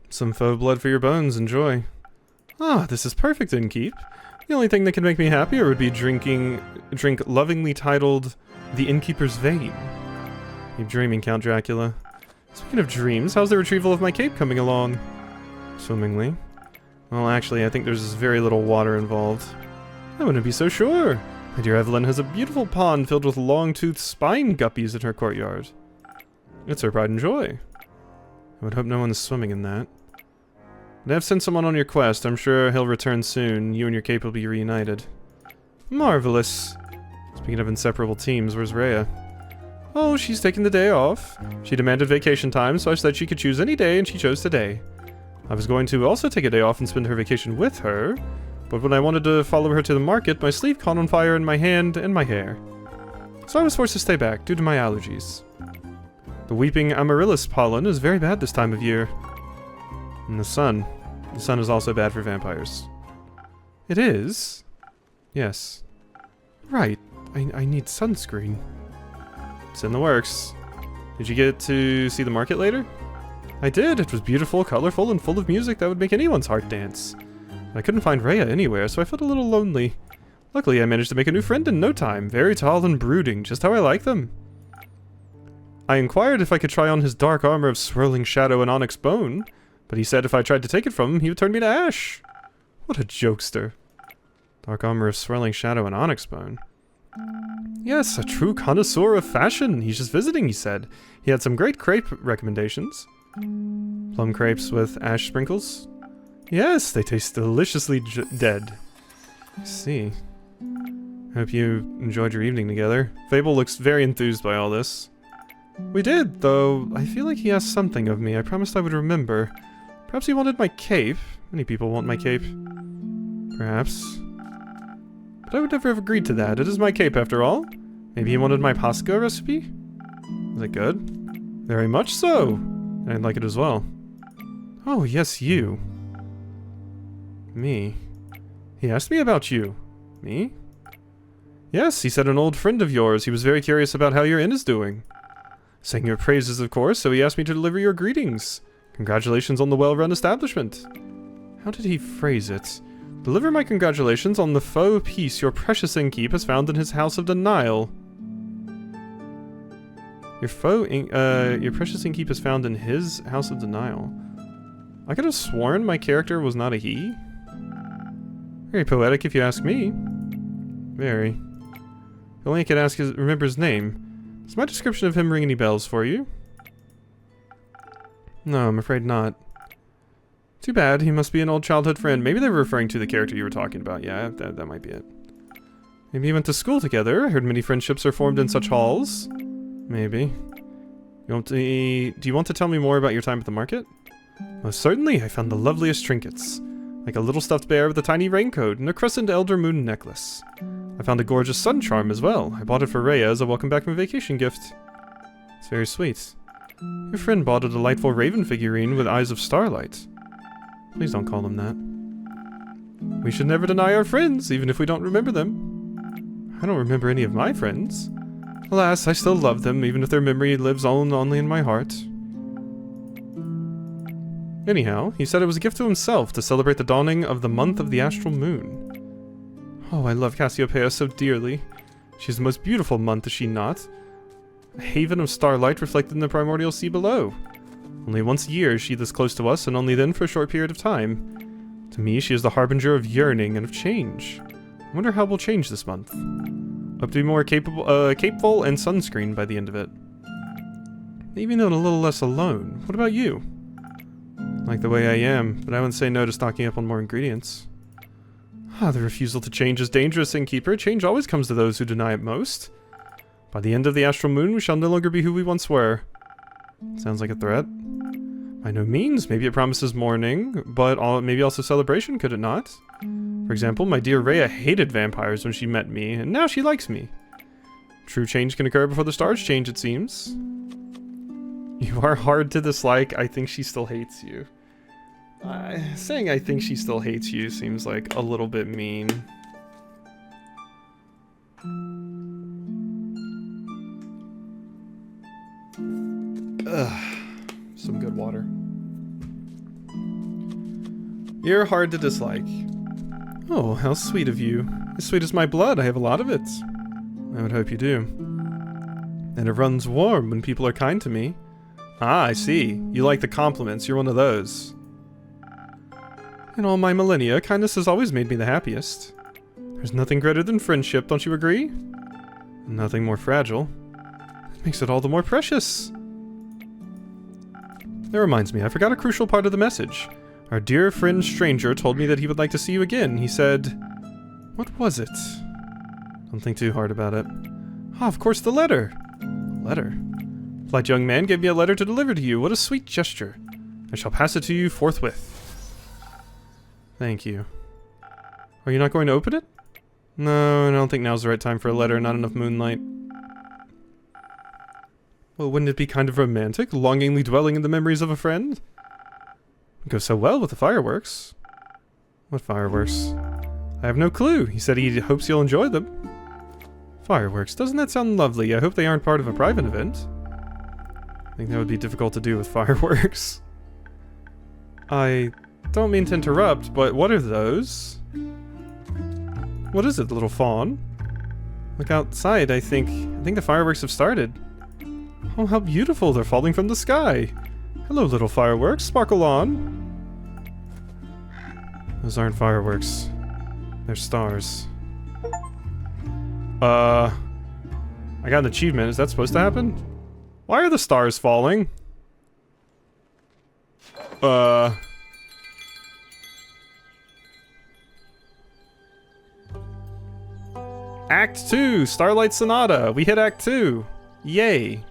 Some faux blood for your bones, enjoy. Ah, this is perfect, Innkeep. The only thing that could make me happier would be drink lovingly titled The Innkeeper's Vein. Keep dreaming, Count Dracula. Speaking of dreams, how's the retrieval of my cape coming along? Swimmingly. Well, actually, I think there's very little water involved. I wouldn't be so sure. My dear Evelyn has a beautiful pond filled with long-toothed spine guppies in her courtyard. It's her pride and joy. I would hope no one is swimming in that. But I've sent someone on your quest. I'm sure he'll return soon. You and your cape will be reunited. Marvelous. Speaking of inseparable teams, where's Rhea? Oh, she's taking the day off. She demanded vacation time, so I said she could choose any day, and she chose today. I was going to also take a day off and spend her vacation with her, but when I wanted to follow her to the market, my sleeve caught on fire in my hand and my hair. So I was forced to stay back due to my allergies. The weeping amaryllis pollen is very bad this time of year. And the sun. The sun is also bad for vampires. It is? Yes. Right. I need sunscreen. It's in the works. Did you get to see the market later? I did. It was beautiful, colorful, and full of music that would make anyone's heart dance. I couldn't find Rhea anywhere, so I felt a little lonely. Luckily, I managed to make a new friend in no time. Very tall and brooding, just how I like them. I inquired if I could try on his dark armor of swirling shadow and onyx bone, but he said if I tried to take it from him, he would turn me to ash. What a jokester. Dark armor of swirling shadow and onyx bone. Yes, a true connoisseur of fashion. He's just visiting, he said. He had some great crepe recommendations. Plum crepes with ash sprinkles? Yes, they taste deliciously dead. I see. Hope you enjoyed your evening together. Fable looks very enthused by all this. We did, though I feel like he asked something of me. I promised I would remember. Perhaps he wanted my cape. Many people want my cape. Perhaps. But I would never have agreed to that. It is my cape, after all. Maybe he wanted my Pasca recipe? Was it good? Very much so. I'd like it as well. Oh, yes, you. Me. He asked me about you. Me? Yes, he said an old friend of yours. He was very curious about how your inn is doing. Sang your praises, of course, so he asked me to deliver your greetings. Congratulations on the well-run establishment. How did he phrase it? Deliver my congratulations on the faux peace your precious innkeep has found in his house of denial. Your precious innkeep is found in his house of denial. I could have sworn my character was not a he. Very poetic if you ask me. Very. If only I could remember his name. Does my description of him ring any bells for you? No, I'm afraid not. Too bad, he must be an old childhood friend. Maybe they were referring to the character you were talking about. Yeah, that might be it. Maybe you went to school together. I heard many friendships are formed in such halls. Maybe. Do you want to tell me more about your time at the market? Most certainly, I found the loveliest trinkets. Like a little stuffed bear with a tiny raincoat and a crescent elder moon necklace. I found a gorgeous sun charm as well. I bought it for Rhea as a welcome back from vacation gift. It's very sweet. Your friend bought a delightful raven figurine with eyes of starlight. Please don't call them that. We should never deny our friends, even if we don't remember them. I don't remember any of my friends. Alas, I still love them, even if their memory lives on only in my heart. Anyhow, he said it was a gift to himself to celebrate the dawning of the month of the astral moon. Oh, I love Cassiopeia so dearly. She's the most beautiful month, is she not? A haven of starlight reflected in the primordial sea below. Only once a year is she this close to us, and only then for a short period of time. To me, she is the harbinger of yearning and of change. I wonder how we'll change this month. Hope to be more capeful and sunscreen by the end of it. Maybe not a little less alone. What about you? Like the way I am, but I wouldn't say no to stocking up on more ingredients. Ah, the refusal to change is dangerous, innkeeper. Change always comes to those who deny it most. By the end of the astral moon, we shall no longer be who we once were. Sounds like a threat. By no means. Maybe it promises mourning, but maybe also celebration, could it not? For example, my dear Rhea hated vampires when she met me, and now she likes me. True change can occur before the stars change, it seems. You are hard to dislike. I think she still hates you. Saying I think she still hates you seems like a little bit mean. Ugh. Some good water. You're hard to dislike. Oh, how sweet of you. As sweet as my blood, I have a lot of it. I would hope you do. And it runs warm when people are kind to me. Ah, I see. You like the compliments. You're one of those. In all my millennia, kindness has always made me the happiest. There's nothing greater than friendship, don't you agree? Nothing more fragile. It makes it all the more precious. That reminds me, I forgot a crucial part of the message. Our dear friend Stranger told me that he would like to see you again. He said... What was it? Don't think too hard about it. Ah, of course, the letter. Letter? The polite young man gave me a letter to deliver to you. What a sweet gesture. I shall pass it to you forthwith. Thank you. Are you not going to open it? No, I don't think now's the right time for a letter. Not enough moonlight. Well, wouldn't it be kind of romantic, longingly dwelling in the memories of a friend? It goes so well with the fireworks. What fireworks? I have no clue. He said he hopes you'll enjoy them. Fireworks. Doesn't that sound lovely? I hope they aren't part of a private event. I think that would be difficult to do with fireworks. I don't mean to interrupt, but what are those? What is it, little fawn? Look outside, I think the fireworks have started. Oh, how beautiful, they're falling from the sky. Hello, little fireworks, sparkle on. Those aren't fireworks. They're stars. I got an achievement, is that supposed to happen? Why are the stars falling? Act 2, Starlight Sonata. We hit Act 2. Yay.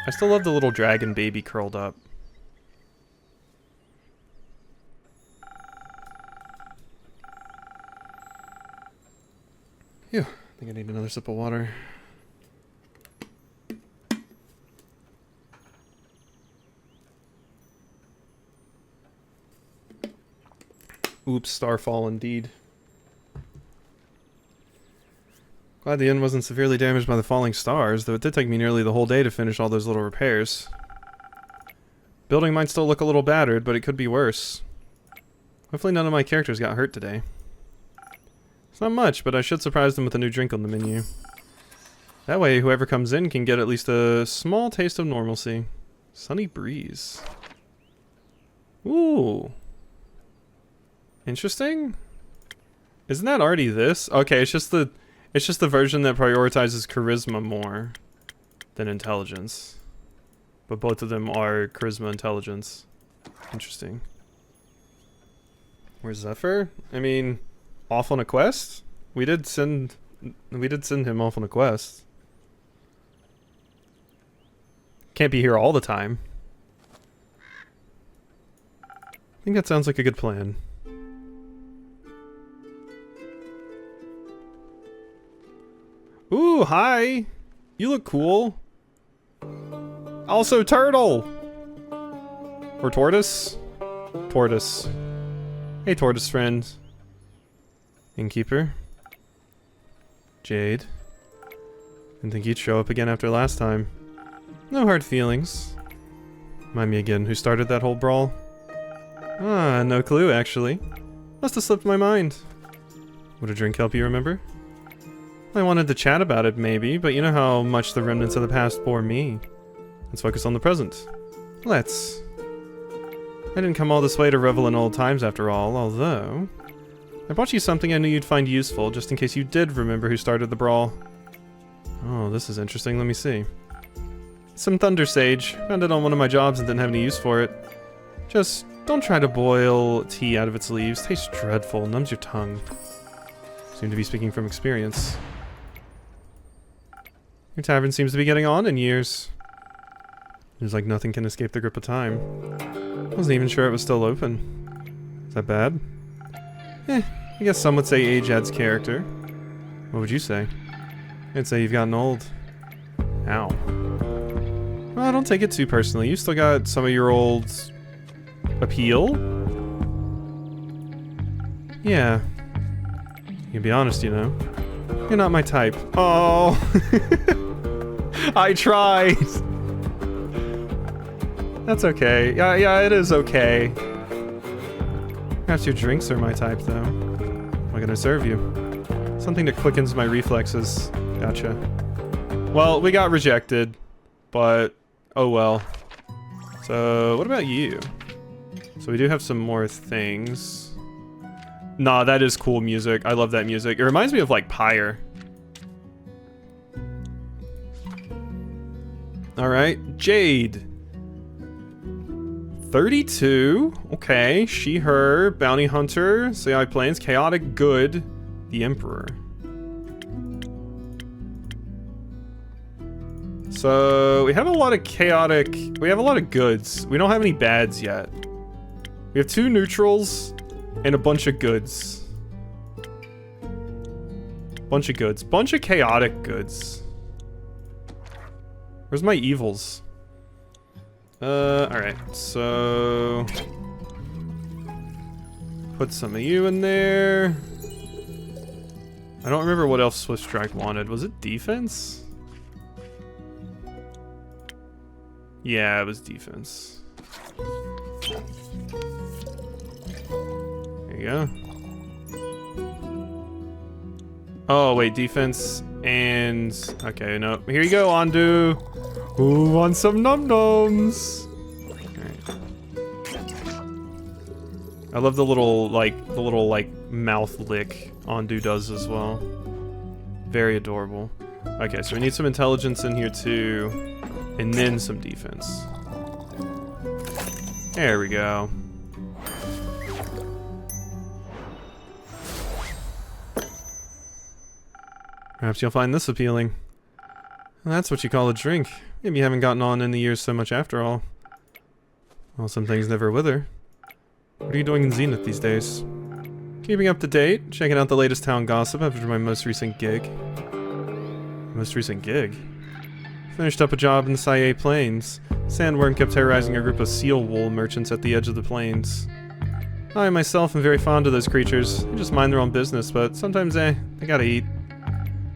I still love the little dragon baby curled up. Phew, I think I need another sip of water. Oops, starfall indeed. Glad the inn wasn't severely damaged by the falling stars, though it did take me nearly the whole day to finish all those little repairs. Building might still look a little battered, but it could be worse. Hopefully none of my characters got hurt today. It's not much, but I should surprise them with a new drink on the menu. That way, whoever comes in can get at least a small taste of normalcy. Sunny breeze. Ooh. Interesting? Isn't that already this? Okay, it's just the version that prioritizes charisma more than intelligence. But both of them are charisma intelligence. Interesting. Where's Zephyr? I mean, off on a quest? We did send him off on a quest. Can't be here all the time. I think that sounds like a good plan. Ooh, hi! You look cool. Also, turtle! Or tortoise? Tortoise. Hey, tortoise friend. Innkeeper. Jade. Didn't think you'd show up again after last time. No hard feelings. Remind me again, who started that whole brawl? Ah, no clue, actually. Must have slipped my mind. Would a drink help you remember? I wanted to chat about it, maybe, but you know how much the remnants of the past bore me. Let's focus on the present. Let's. I didn't come all this way to revel in old times after all, although... I brought you something I knew you'd find useful, just in case you did remember who started the brawl. Oh, this is interesting, let me see. Some Thunder Sage. Found it on one of my jobs and didn't have any use for it. Just don't try to boil tea out of its leaves. Tastes dreadful, numbs your tongue. Seem to be speaking from experience. Your tavern seems to be getting on in years. Seems like nothing can escape the grip of time. Wasn't even sure it was still open. Is that bad? I guess some would say age adds character. What would you say? I'd say you've gotten old. Ow. Well, don't take it too personally. You still got some of your old... appeal? Yeah. You can be honest, you know. You're not my type. Oh! I tried! That's okay. Yeah, it is okay. Perhaps your drinks are my type, though. What can I serve you? Something that quickens my reflexes. Gotcha. Well, we got rejected, but oh well. So, what about you? So we do have some more things. Nah, that is cool music. I love that music. It reminds me of, like, Pyre. Alright, Jade. 32. Okay, she, her, bounty hunter, Sayai Plains, chaotic good, the Emperor. So, we have a lot of chaotic... We have a lot of goods. We don't have any bads yet. We have 2 neutrals and a bunch of goods. Bunch of goods. Bunch of chaotic goods. Where's my evils? Alright, so... Put some of you in there. I don't remember what else Swift Strike wanted. Was it defense? Yeah, it was defense. There you go. Oh, wait, defense and... Okay, no. Here you go, Andu. Who wants some num-nums? Alright. I love the little, like, mouth lick Andu does as well. Very adorable. Okay, so we need some intelligence in here, too. And then some defense. There we go. Perhaps you'll find this appealing. Well, that's what you call a drink. Maybe you haven't gotten on in the years so much after all. Well, some things never wither. What are you doing in Zenith these days? Keeping up to date, checking out the latest town gossip after my most recent gig. Most recent gig? Finished up a job in the Sayai Plains. Sandworm kept terrorizing a group of seal wool merchants at the edge of the plains. I myself am very fond of those creatures. They just mind their own business, but sometimes they gotta eat.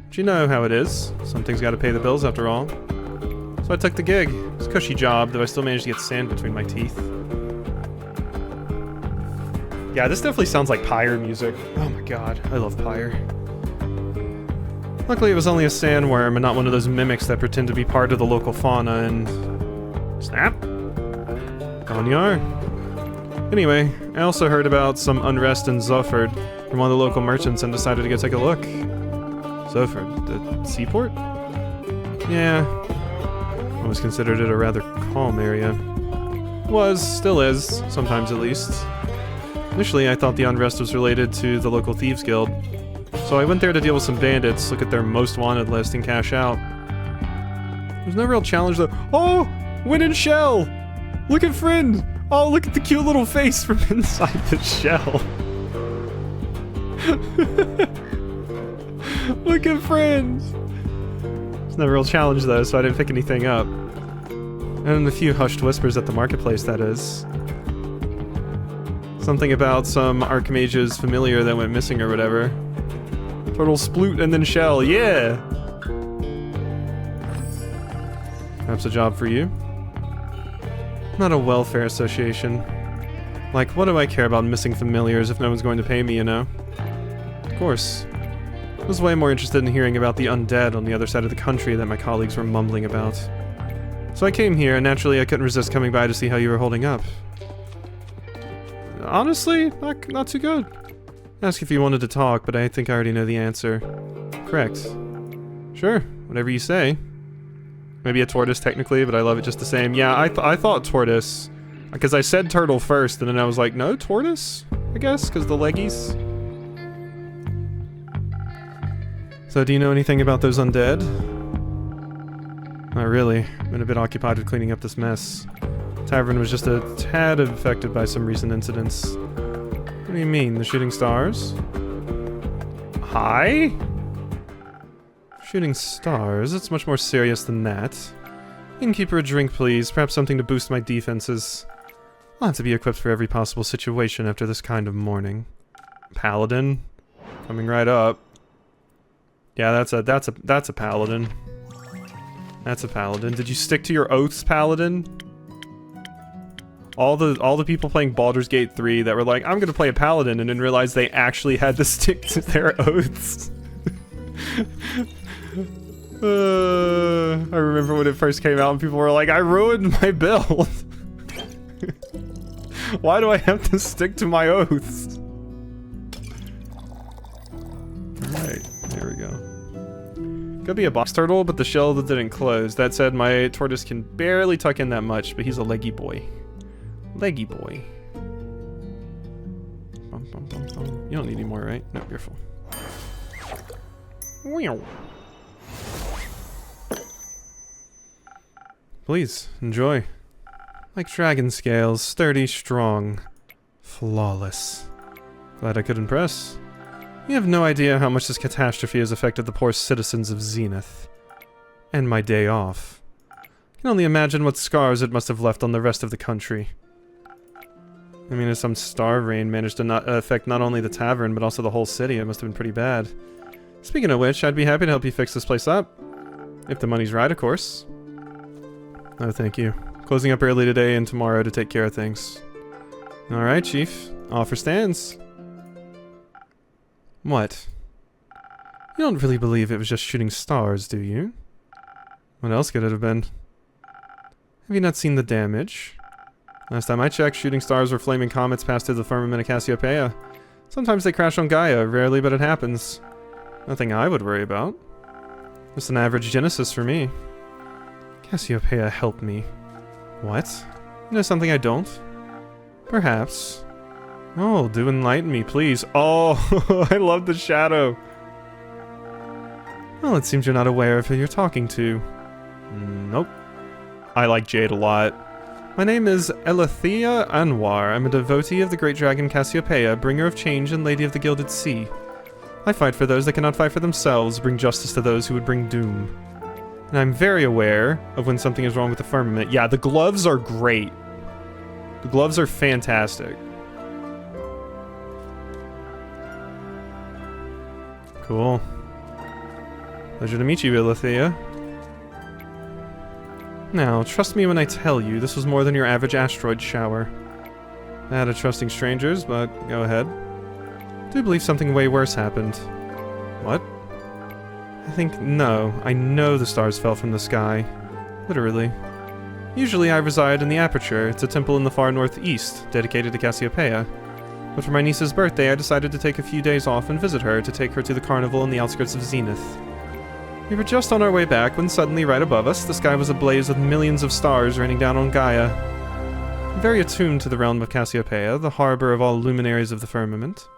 But you know how it is. Something's gotta pay the bills after all. So I took the gig. It was a cushy job, though I still managed to get sand between my teeth. Yeah, this definitely sounds like Pyre music. Oh my god, I love Pyre. Luckily it was only a sandworm and not one of those mimics that pretend to be part of the local fauna and... Snap! Gone you are. Anyway, I also heard about some unrest in Zufford from one of the local merchants and decided to go take a look. Zufford? The seaport? Yeah. Always considered it a rather calm area. Was, still is, sometimes at least. Initially I thought the unrest was related to the local thieves guild. So I went there to deal with some bandits, look at their most wanted list, and cash out. There's no real challenge though. Oh! Win and shell! Look at friend! Oh, look at the cute little face from inside the shell. Look at friend! There's no real challenge though, so I didn't pick anything up. And a few hushed whispers at the marketplace, that is. Something about some Archmage's familiar that went missing or whatever. Turtle sploot and then shell, yeah! Perhaps a job for you? Not a welfare association. Like, what do I care about missing familiars if no one's going to pay me, you know? Of course. I was way more interested in hearing about the undead on the other side of the country that my colleagues were mumbling about. So I came here, and naturally I couldn't resist coming by to see how you were holding up. Honestly, not too good. Ask if you wanted to talk, but I think I already know the answer. Correct. Sure, whatever you say. Maybe a tortoise technically, but I love it just the same. Yeah, I thought tortoise. Because I said turtle first, and then I was like, no, tortoise? I guess, because the leggies. So do you know anything about those undead? Not really. I've been a bit occupied with cleaning up this mess. Tavern was just a tad affected by some recent incidents. What do you mean, the shooting stars? Hi? Shooting stars? It's much more serious than that. Innkeeper, a drink please, perhaps something to boost my defenses. I'll have to be equipped for every possible situation after this kind of morning. Paladin? Coming right up. Yeah, that's a paladin. That's a paladin. Did you stick to your oaths, paladin? All the people playing Baldur's Gate 3 that were like, I'm gonna play a paladin, and then realized they actually had to stick to their oaths. I remember when it first came out and people were like, I ruined my build. Why do I have to stick to my oaths? Alright, there we go. Could be a box turtle, but the shell that didn't close. That said, my tortoise can barely tuck in that much, but he's a leggy boy. Leggy boy. Bum, bum, bum, bum. You don't need any more, right? No, you're full. Please, enjoy. Like dragon scales, sturdy, strong, flawless. Glad I could impress. You have no idea how much this catastrophe has affected the poor citizens of Zenith. And my day off. I can only imagine what scars it must have left on the rest of the country. I mean, if some star rain managed to affect not only the tavern, but also the whole city, it must have been pretty bad. Speaking of which, I'd be happy to help you fix this place up. If the money's right, of course. Oh, thank you. Closing up early today and tomorrow to take care of things. Alright, Chief. Offer stands. What? You don't really believe it was just shooting stars, do you? What else could it have been? Have you not seen the damage? Last time I checked, shooting stars were flaming comets passed through the firmament of Cassiopeia. Sometimes they crash on Gaia, rarely but it happens. Nothing I would worry about. Just an average Genesis for me. Cassiopeia, help me. What? You know something I don't? Perhaps. Oh, do enlighten me, please. Oh, I love the shadow. Well, it seems you're not aware of who you're talking to. Nope. I like Jade a lot. My name is Elethea Anwar. I'm a devotee of the great dragon Cassiopeia, bringer of change and lady of the gilded sea. I fight for those that cannot fight for themselves, bring justice to those who would bring doom. And I'm very aware of when something is wrong with the firmament. Yeah, the gloves are great. The gloves are fantastic. Cool. Pleasure to meet you, Elethea. Now, trust me when I tell you, this was more than your average asteroid shower. Bad at trusting strangers, but go ahead. I do believe something way worse happened. What? I know the stars fell from the sky. Literally. Usually I reside in the Aperture. It's a temple in the far northeast, dedicated to Cassiopeia. But for my niece's birthday, I decided to take a few days off and visit her to take her to the carnival in the outskirts of Zenith. We were just on our way back when suddenly right above us, the sky was ablaze with millions of stars raining down on Gaia. I'm very attuned to the realm of Cassiopeia, the harbor of all luminaries of the firmament.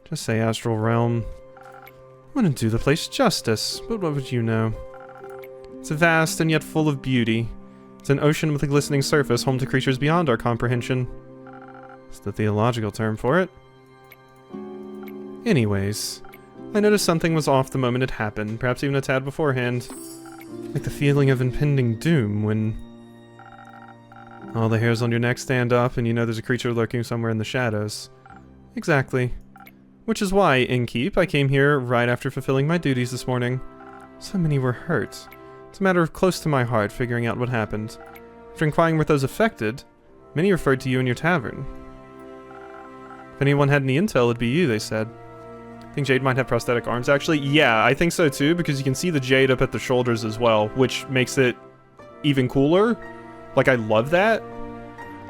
Just say astral realm. Wouldn't do the place justice, but what would you know? It's vast and yet full of beauty. It's an ocean with a glistening surface, home to creatures beyond our comprehension. It's the theological term for it. Anyways, I noticed something was off the moment it happened, perhaps even a tad beforehand. Like the feeling of impending doom when all the hairs on your neck stand up and you know there's a creature lurking somewhere in the shadows. Exactly. Which is why, Innkeep, I came here right after fulfilling my duties this morning. So many were hurt. It's a matter of close to my heart figuring out what happened. After inquiring with those affected, many referred to you and your tavern. If anyone had any intel, it'd be you, they said. I think Jade might have prosthetic arms, actually. Yeah, I think so too, because you can see the Jade up at the shoulders as well, which makes it even cooler. Like, I love that.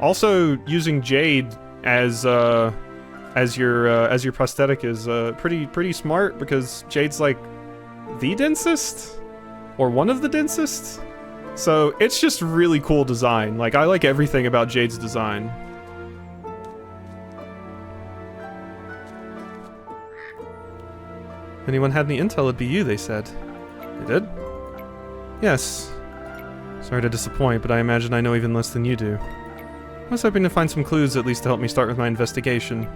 Also, using Jade as your prosthetic is pretty smart, because Jade's like the densest or one of the densest. So it's just really cool design. Like, I like everything about Jade's design. If anyone had any intel, it'd be you, they said. They did? Yes. Sorry to disappoint, but I imagine I know even less than you do. I was hoping to find some clues at least to help me start with my investigation.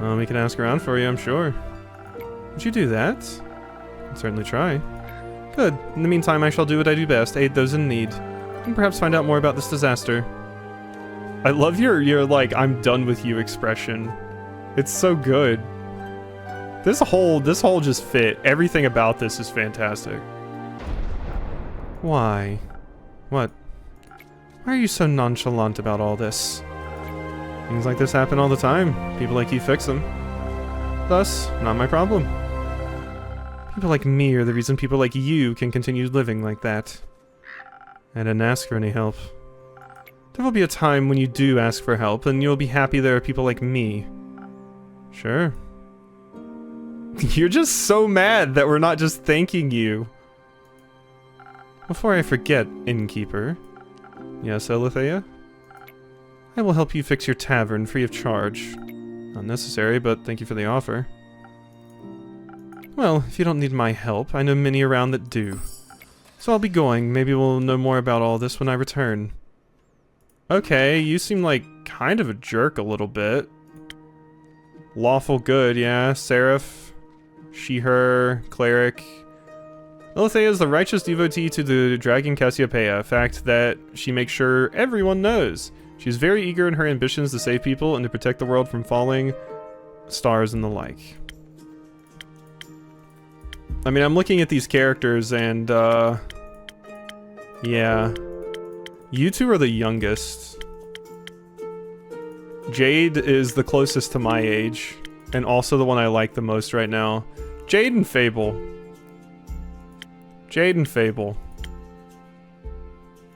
We can ask around for you, I'm sure. Would you do that? I'd certainly try. Good. In the meantime, I shall do what I do best, aid those in need, and perhaps find out more about this disaster. I love your like, I'm done with you expression. It's so good. This whole just fit. Everything about this is fantastic. Why? What? Why are you so nonchalant about all this? Things like this happen all the time. People like you fix them. Thus, not my problem. People like me are the reason people like you can continue living like that. I didn't ask for any help. There will be a time when you do ask for help, and you'll be happy there are people like me. Sure. You're just so mad that we're not just thanking you. Before I forget, innkeeper. Yes, Alethea? I will help you fix your tavern free of charge. Not necessary, but thank you for the offer. Well, if you don't need my help, I know many around that do. So I'll be going. Maybe we'll know more about all this when I return. Okay, you seem like kind of a jerk a little bit. Lawful good, yeah. Seraph. She, her. Cleric. Alethea is the righteous devotee to the dragon Cassiopeia, a fact that she makes sure everyone knows. She is very eager in her ambitions to save people and to protect the world from falling stars and the like. I mean, I'm looking at these characters and, yeah. You two are the youngest. Jade is the closest to my age, and also the one I like the most right now. Jade and Fable. Jade and Fable.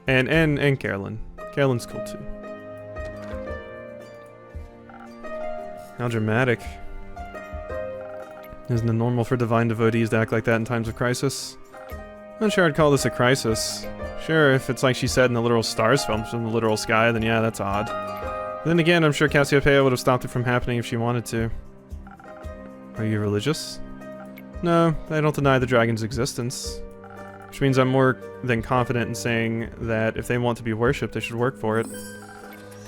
And Carolyn. Carolyn's cool too. How dramatic. Isn't it normal for divine devotees to act like that in times of crisis? I'm not sure I'd call this a crisis. Sure, if it's like she said in the literal stars films from the literal sky, then yeah, that's odd. But then again, I'm sure Cassiopeia would have stopped it from happening if she wanted to. Are you religious? No, I don't deny the dragon's existence. Which means I'm more than confident in saying that if they want to be worshipped, they should work for it.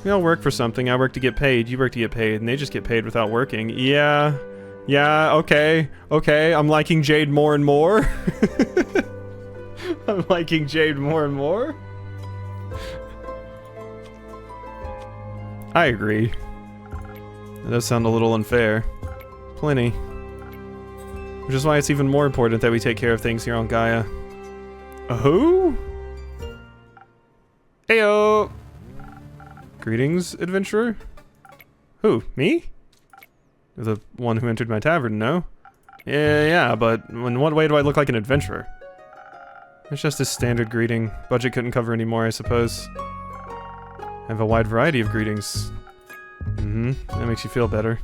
We all work for something. I work to get paid, you work to get paid, and they just get paid without working. Yeah, okay, I'm liking Jade more and more. I'm liking Jade more and more. I agree. That does sound a little unfair. Plenty. Which is why it's even more important that we take care of things here on Gaia. Who? Heyo! Greetings, adventurer? Who, me? The one who entered my tavern, no? Yeah, but in what way do I look like an adventurer? It's just a standard greeting. Budget couldn't cover any more, I suppose. I have a wide variety of greetings. That makes you feel better.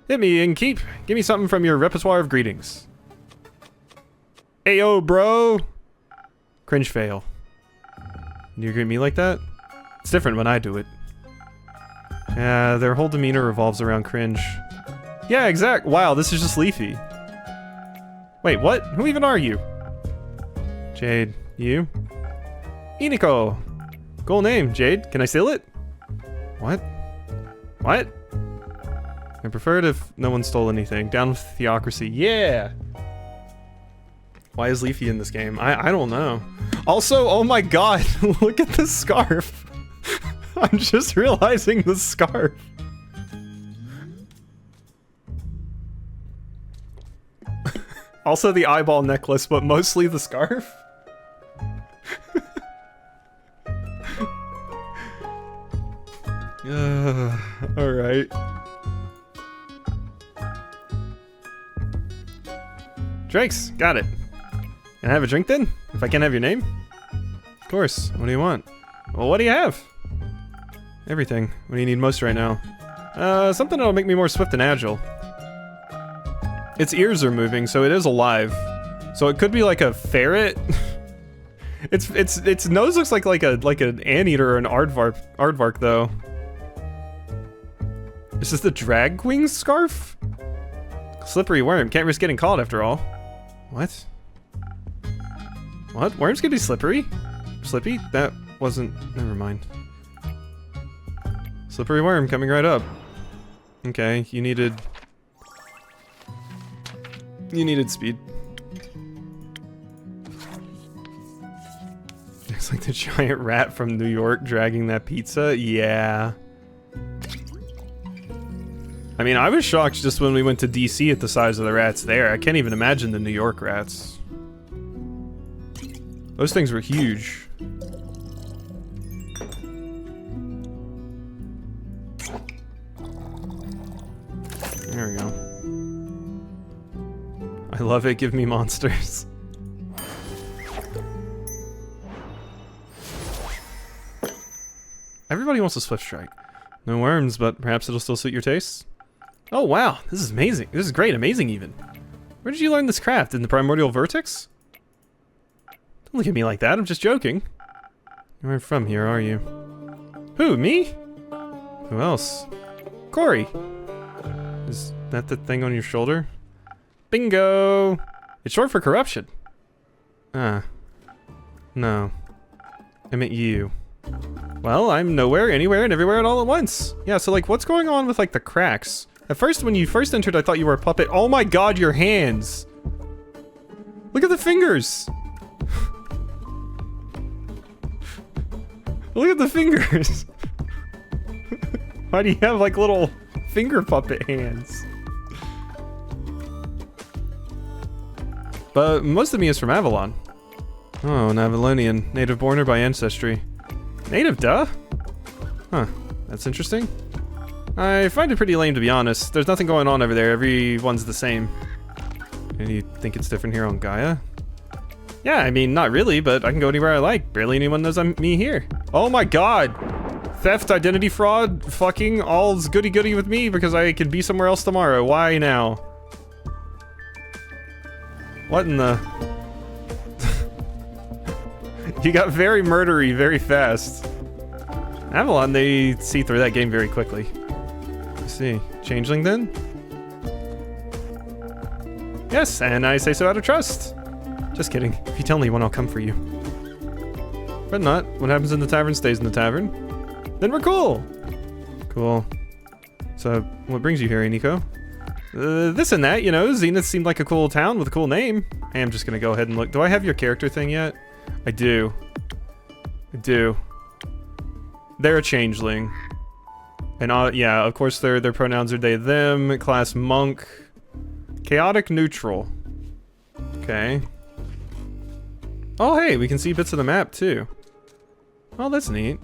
Hit me and keep. Give me something from your repertoire of greetings. Ayo, bro! Cringe fail. Do you greet me like that? It's different when I do it. Yeah, their whole demeanor revolves around cringe. Yeah, exact. Wow, this is just Leafy. Wait, what? Who even are you? Jade, you? Iniko! Cool name, Jade. Can I steal it? What? What? I prefer it if no one stole anything. Down with theocracy. Yeah! Why is Leafy in this game? I don't know. Also, oh my god, look at the scarf. I'm just realizing the scarf. Also the eyeball necklace, but mostly the scarf. Alright. Drinks, got it. Can I have a drink then? If I can't have your name? Of course. What do you want? Well, what do you have? Everything. What do you need most right now? Something that'll make me more swift and agile. Its ears are moving, so it is alive. So it could be like a ferret. Its nose looks like an anteater or an aardvark though. Is this the drag wing scarf? Slippery worm. Can't risk getting caught after all. What? What? Worms can be slippery? Slippy? That wasn't... Never mind. Slippery worm coming right up. Okay, you needed speed. It's like the giant rat from New York dragging that pizza. Yeah. I mean, I was shocked just when we went to DC at the size of the rats there. I can't even imagine the New York rats. Those things were huge. There we go. I love it, give me monsters. Everybody wants a Swift Strike. No worms, but perhaps it'll still suit your tastes? Oh wow, this is amazing. This is great, amazing even. Where did you learn this craft? In the Primordial Vertex? Don't look at me like that, I'm just joking. You aren't from here, are you? Who, me? Who else? Corey. Is that the thing on your shoulder? Bingo! It's short for corruption. Ah. No. I meant you. Well, I'm nowhere, anywhere, and everywhere at all at once. Yeah, so like, what's going on with like the cracks? At first, when you first entered, I thought you were a puppet. Oh my god, your hands! Look at the fingers! Look at the fingers! Why do you have like little finger puppet hands? But most of me is from Avalon. Oh, an Avalonian, native born or by ancestry. Native, duh? Huh, that's interesting. I find it pretty lame, to be honest. There's nothing going on over there, everyone's the same. And you think it's different here on Gaia? Yeah, I mean, not really, but I can go anywhere I like. Barely anyone knows I'm me here. Oh my god! Theft, identity fraud, fucking, all's goody-goody with me because I could be somewhere else tomorrow. Why now? What in the... You got very murdery very fast. Avalon, they see through that game very quickly. Let's see. Changeling then? Yes, and I say so out of trust. Just kidding. If you tell me when, I'll come for you. But not. What happens in the tavern stays in the tavern. Then we're cool! Cool. So, what brings you here, Iniko? This and that, you know. Zenith seemed like a cool town with a cool name. I am just gonna go ahead and look. Do I have your character thing yet? I do. I do. They're a changeling. And yeah, of course their pronouns are they, them, class monk. Chaotic neutral. Okay. Oh hey, we can see bits of the map too. Oh, that's neat.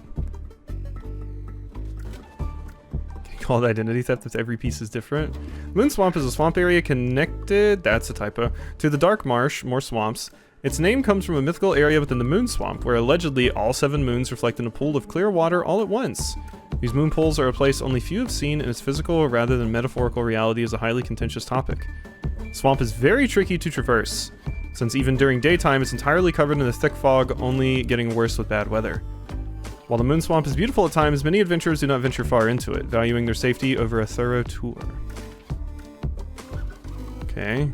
Called identity theft if every piece is different. Moon Swamp is a swamp area connected, that's a typo, to the Dark Marsh, more swamps. Its name comes from a mythical area within the Moon Swamp, where allegedly all 7 moons reflect in a pool of clear water all at once. These moon pools are a place only few have seen, and its physical rather than metaphorical reality is a highly contentious topic. The swamp is very tricky to traverse, since even during daytime it's entirely covered in a thick fog, only getting worse with bad weather. While the Moon Swamp is beautiful at times, many adventurers do not venture far into it, valuing their safety over a thorough tour. Okay.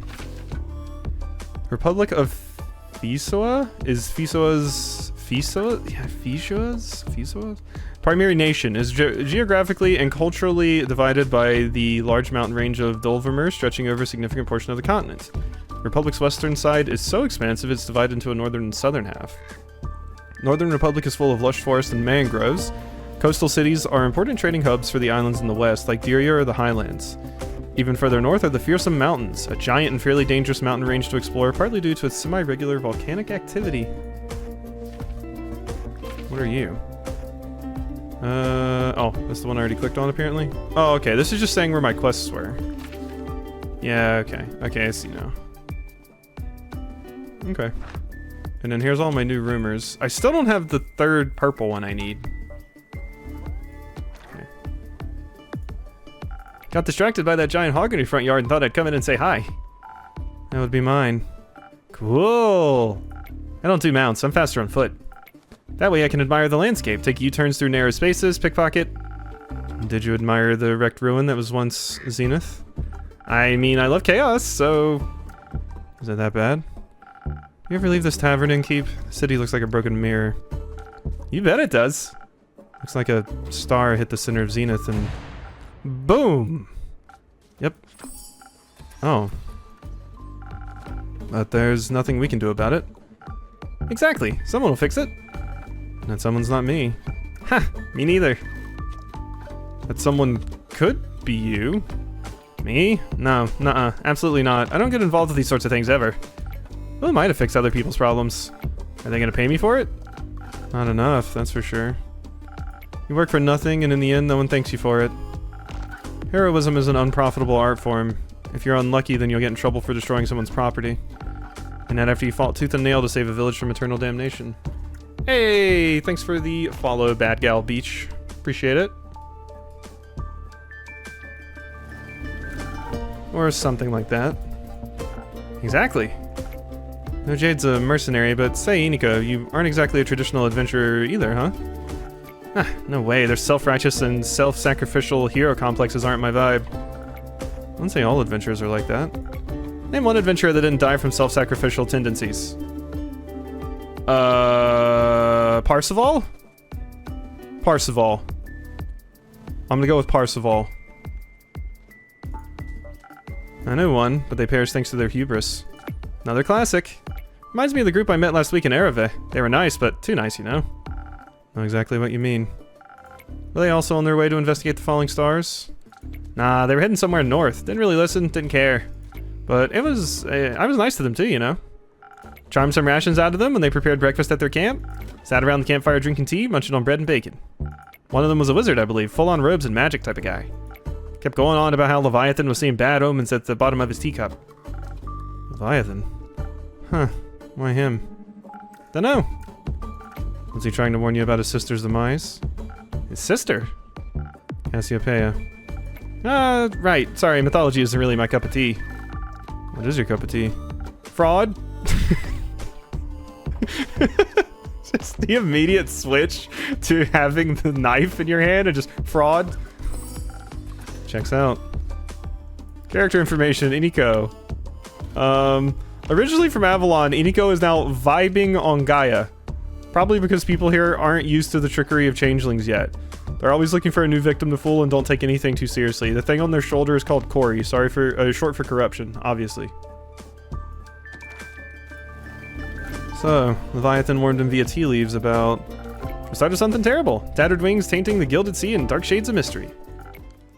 Republic of Fisoa? Is Fisoa's... Fisoa? Yeah, Fisoa's? Primary nation is geographically and culturally divided by the large mountain range of Dulvermer, stretching over a significant portion of the continent. The Republic's western side is so expansive it's divided into a northern and southern half. Northern Republic is full of lush forests and mangroves. Coastal cities are important trading hubs for the islands in the west, like Diria or the Highlands. Even further north are the Fearsome Mountains, a giant and fairly dangerous mountain range to explore, partly due to its semi-regular volcanic activity. What are you? Oh, that's the one I already clicked on, apparently? Oh, okay, this is just saying where my quests were. Yeah, okay. Okay, I see now. Okay. And then here's all my new rumors. I still don't have the third purple one I need. Okay. Got distracted by that giant hog in your front yard and thought I'd come in and say hi. That would be mine. Cool. I don't do mounts, I'm faster on foot. That way I can admire the landscape, take U-turns through narrow spaces, pickpocket. Did you admire the wrecked ruin that was once Zenith? I mean, I love chaos, so... Is it that bad? You ever leave this tavern and keep? The city looks like a broken mirror. You bet it does. Looks like a star hit the center of Zenith and... Boom! Yep. Oh. But there's nothing we can do about it. Exactly. Someone will fix it. And that someone's not me. Ha! Me neither. That someone could be you. Me? No. Nuh-uh. Absolutely not. I don't get involved with these sorts of things ever. Who am I to fix other people's problems? Are they gonna pay me for it? Not enough, that's for sure. You work for nothing, and in the end, no one thanks you for it. Heroism is an unprofitable art form. If you're unlucky, then you'll get in trouble for destroying someone's property. And that after you fought tooth and nail to save a village from eternal damnation. Hey, thanks for the follow, Bad Gal Beach. Appreciate it. Or something like that. Exactly. No, Jade's a mercenary, but say, Iniko, you aren't exactly a traditional adventurer either, huh? Ah, no way. Their self-righteous and self-sacrificial hero complexes aren't my vibe. I wouldn't say all adventurers are like that. Name one adventurer that didn't die from self-sacrificial tendencies. Parseval? Parseval. I'm gonna go with Parseval. I know one, but they perish thanks to their hubris. Another classic. Reminds me of the group I met last week in Ereve. They were nice, but too nice, you know? Know exactly what you mean. Were they also on their way to investigate the falling stars? Nah, they were heading somewhere north. Didn't really listen, didn't care. But it was, I was nice to them too, you know? Charmed some rations out of them when they prepared breakfast at their camp. Sat around the campfire drinking tea, munching on bread and bacon. One of them was a wizard, I believe, full-on robes and magic type of guy. Kept going on about how Leviathan was seeing bad omens at the bottom of his teacup. Leviathan? Huh, why him? Dunno. Was he trying to warn you about his sister's demise? His sister? Cassiopeia. Right. Sorry, mythology isn't really my cup of tea. What is your cup of tea? Fraud? Just the immediate switch to having the knife in your hand and just fraud. Checks out. Character information, Iniko. Originally from Avalon, Iniko is now vibing on Gaia. Probably because people here aren't used to the trickery of changelings yet. They're always looking for a new victim to fool and don't take anything too seriously. The thing on their shoulder is called Cory. Sorry for, short for corruption, obviously. So, Leviathan warned him via tea leaves about the start of something terrible. Tattered wings tainting the gilded sea and dark shades of mystery.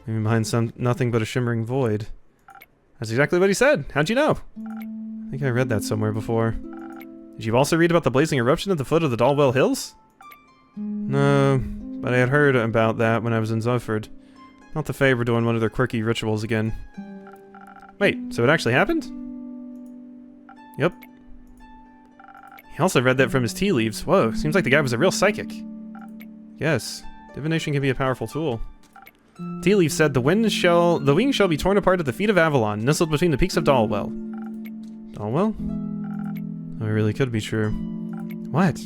Leaving behind nothing but a shimmering void. That's exactly what he said. How'd you know? I think I read that somewhere before. Did you also read about the blazing eruption at the foot of the Dalwell Hills? No, but I had heard about that when I was in Zoford. Not the Fae were doing one of their quirky rituals again. Wait, so it actually happened? Yep. He also read that from his tea leaves. Whoa, seems like the guy was a real psychic. Yes, divination can be a powerful tool. Tea leaf said the wings shall be torn apart at the feet of Avalon, nestled between the peaks of Dalwell. Dalwell? Oh, it really could be true. What?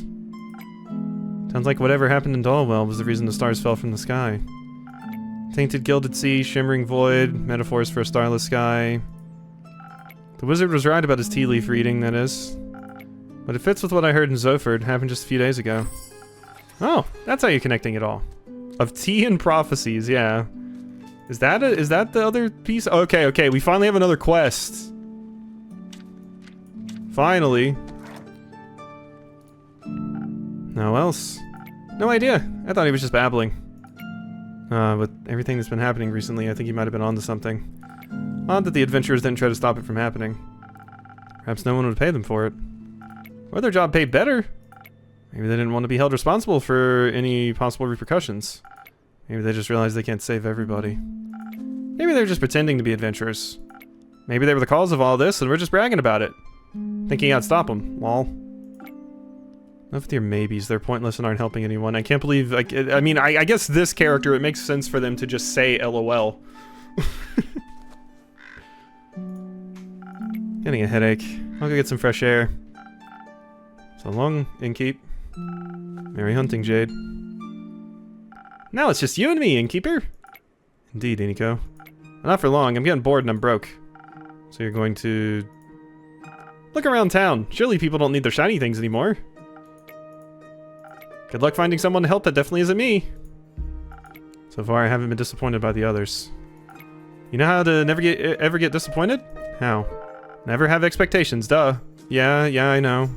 Sounds like whatever happened in Dalwell was the reason the stars fell from the sky. Tainted gilded sea, shimmering void, metaphors for a starless sky. The wizard was right about his tea leaf reading, that is. But it fits with what I heard in Zoford, happened just a few days ago. Oh, that's how you're connecting it all. Of tea and prophecies, yeah. Is that the other piece? Okay, we finally have another quest. Finally. Now else? No idea. I thought he was just babbling. With everything that's been happening recently, I think he might have been onto something. Odd that the adventurers didn't try to stop it from happening. Perhaps no one would pay them for it. Or their job paid better. Maybe they didn't want to be held responsible for any possible repercussions. Maybe they just realized they can't save everybody. Maybe they're just pretending to be adventurers. Maybe they were the cause of all this and we're just bragging about it. Thinking I'd stop them. Lol. Enough with your maybes. They're pointless and aren't helping anyone. I can't believe... I mean, I guess this character, it makes sense for them to just say LOL. Getting a headache. I'll go get some fresh air. So long, Innkeep. Merry hunting, Jade. Now it's just you and me, Innkeeper. Indeed, Iniko. Not for long. I'm getting bored and I'm broke. So you're going to... look around town. Surely people don't need their shiny things anymore. Good luck finding someone to help that definitely isn't me. So far, I haven't been disappointed by the others. You know how to ever get disappointed? How? Never have expectations, duh. Yeah, I know.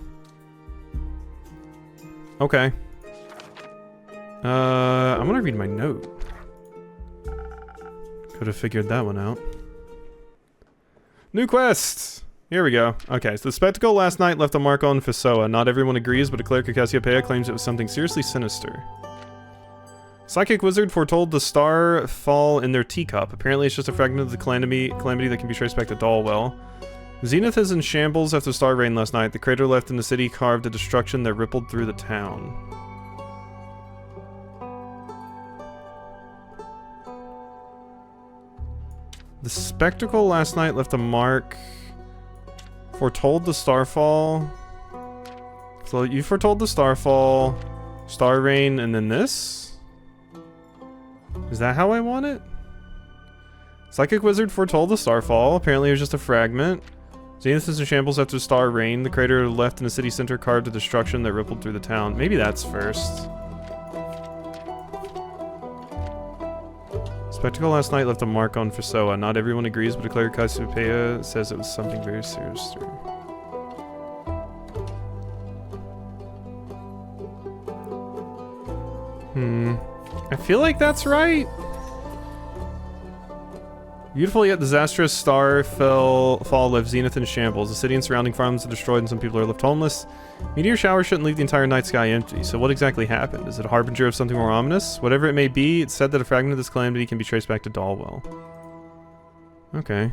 Okay. I want to read my note. Could have figured that one out. New quests! Here we go. Okay, so the spectacle last night left a mark on Fisoa. Not everyone agrees, but a cleric of Cassiopeia claims it was something seriously sinister. Psychic wizard foretold the star fall in their teacup. Apparently it's just a fragment of the calamity that can be traced back to Dalwell. Zenith is in shambles after star rain last night. The crater left in the city carved a destruction that rippled through the town. The spectacle last night left a mark. Foretold the starfall. So you foretold the starfall, star rain, and then this? Is that how I want it? Psychic wizard foretold the starfall. Apparently it was just a fragment. Zenith is in shambles after star rain. The crater left in the city center carved a destruction that rippled through the town. Maybe that's first. Spectacle last night left a mark on Fesoa. Not everyone agrees, but Declare Cassiopeia says it was something very serious. I feel like that's right. Beautiful yet disastrous star fall left Zenith in shambles. The city and surrounding farms are destroyed and some people are left homeless. Meteor shower shouldn't leave the entire night sky empty. So what exactly happened? Is it a harbinger of something more ominous? Whatever it may be, it's said that a fragment of this calamity can be traced back to Dalwell. Okay.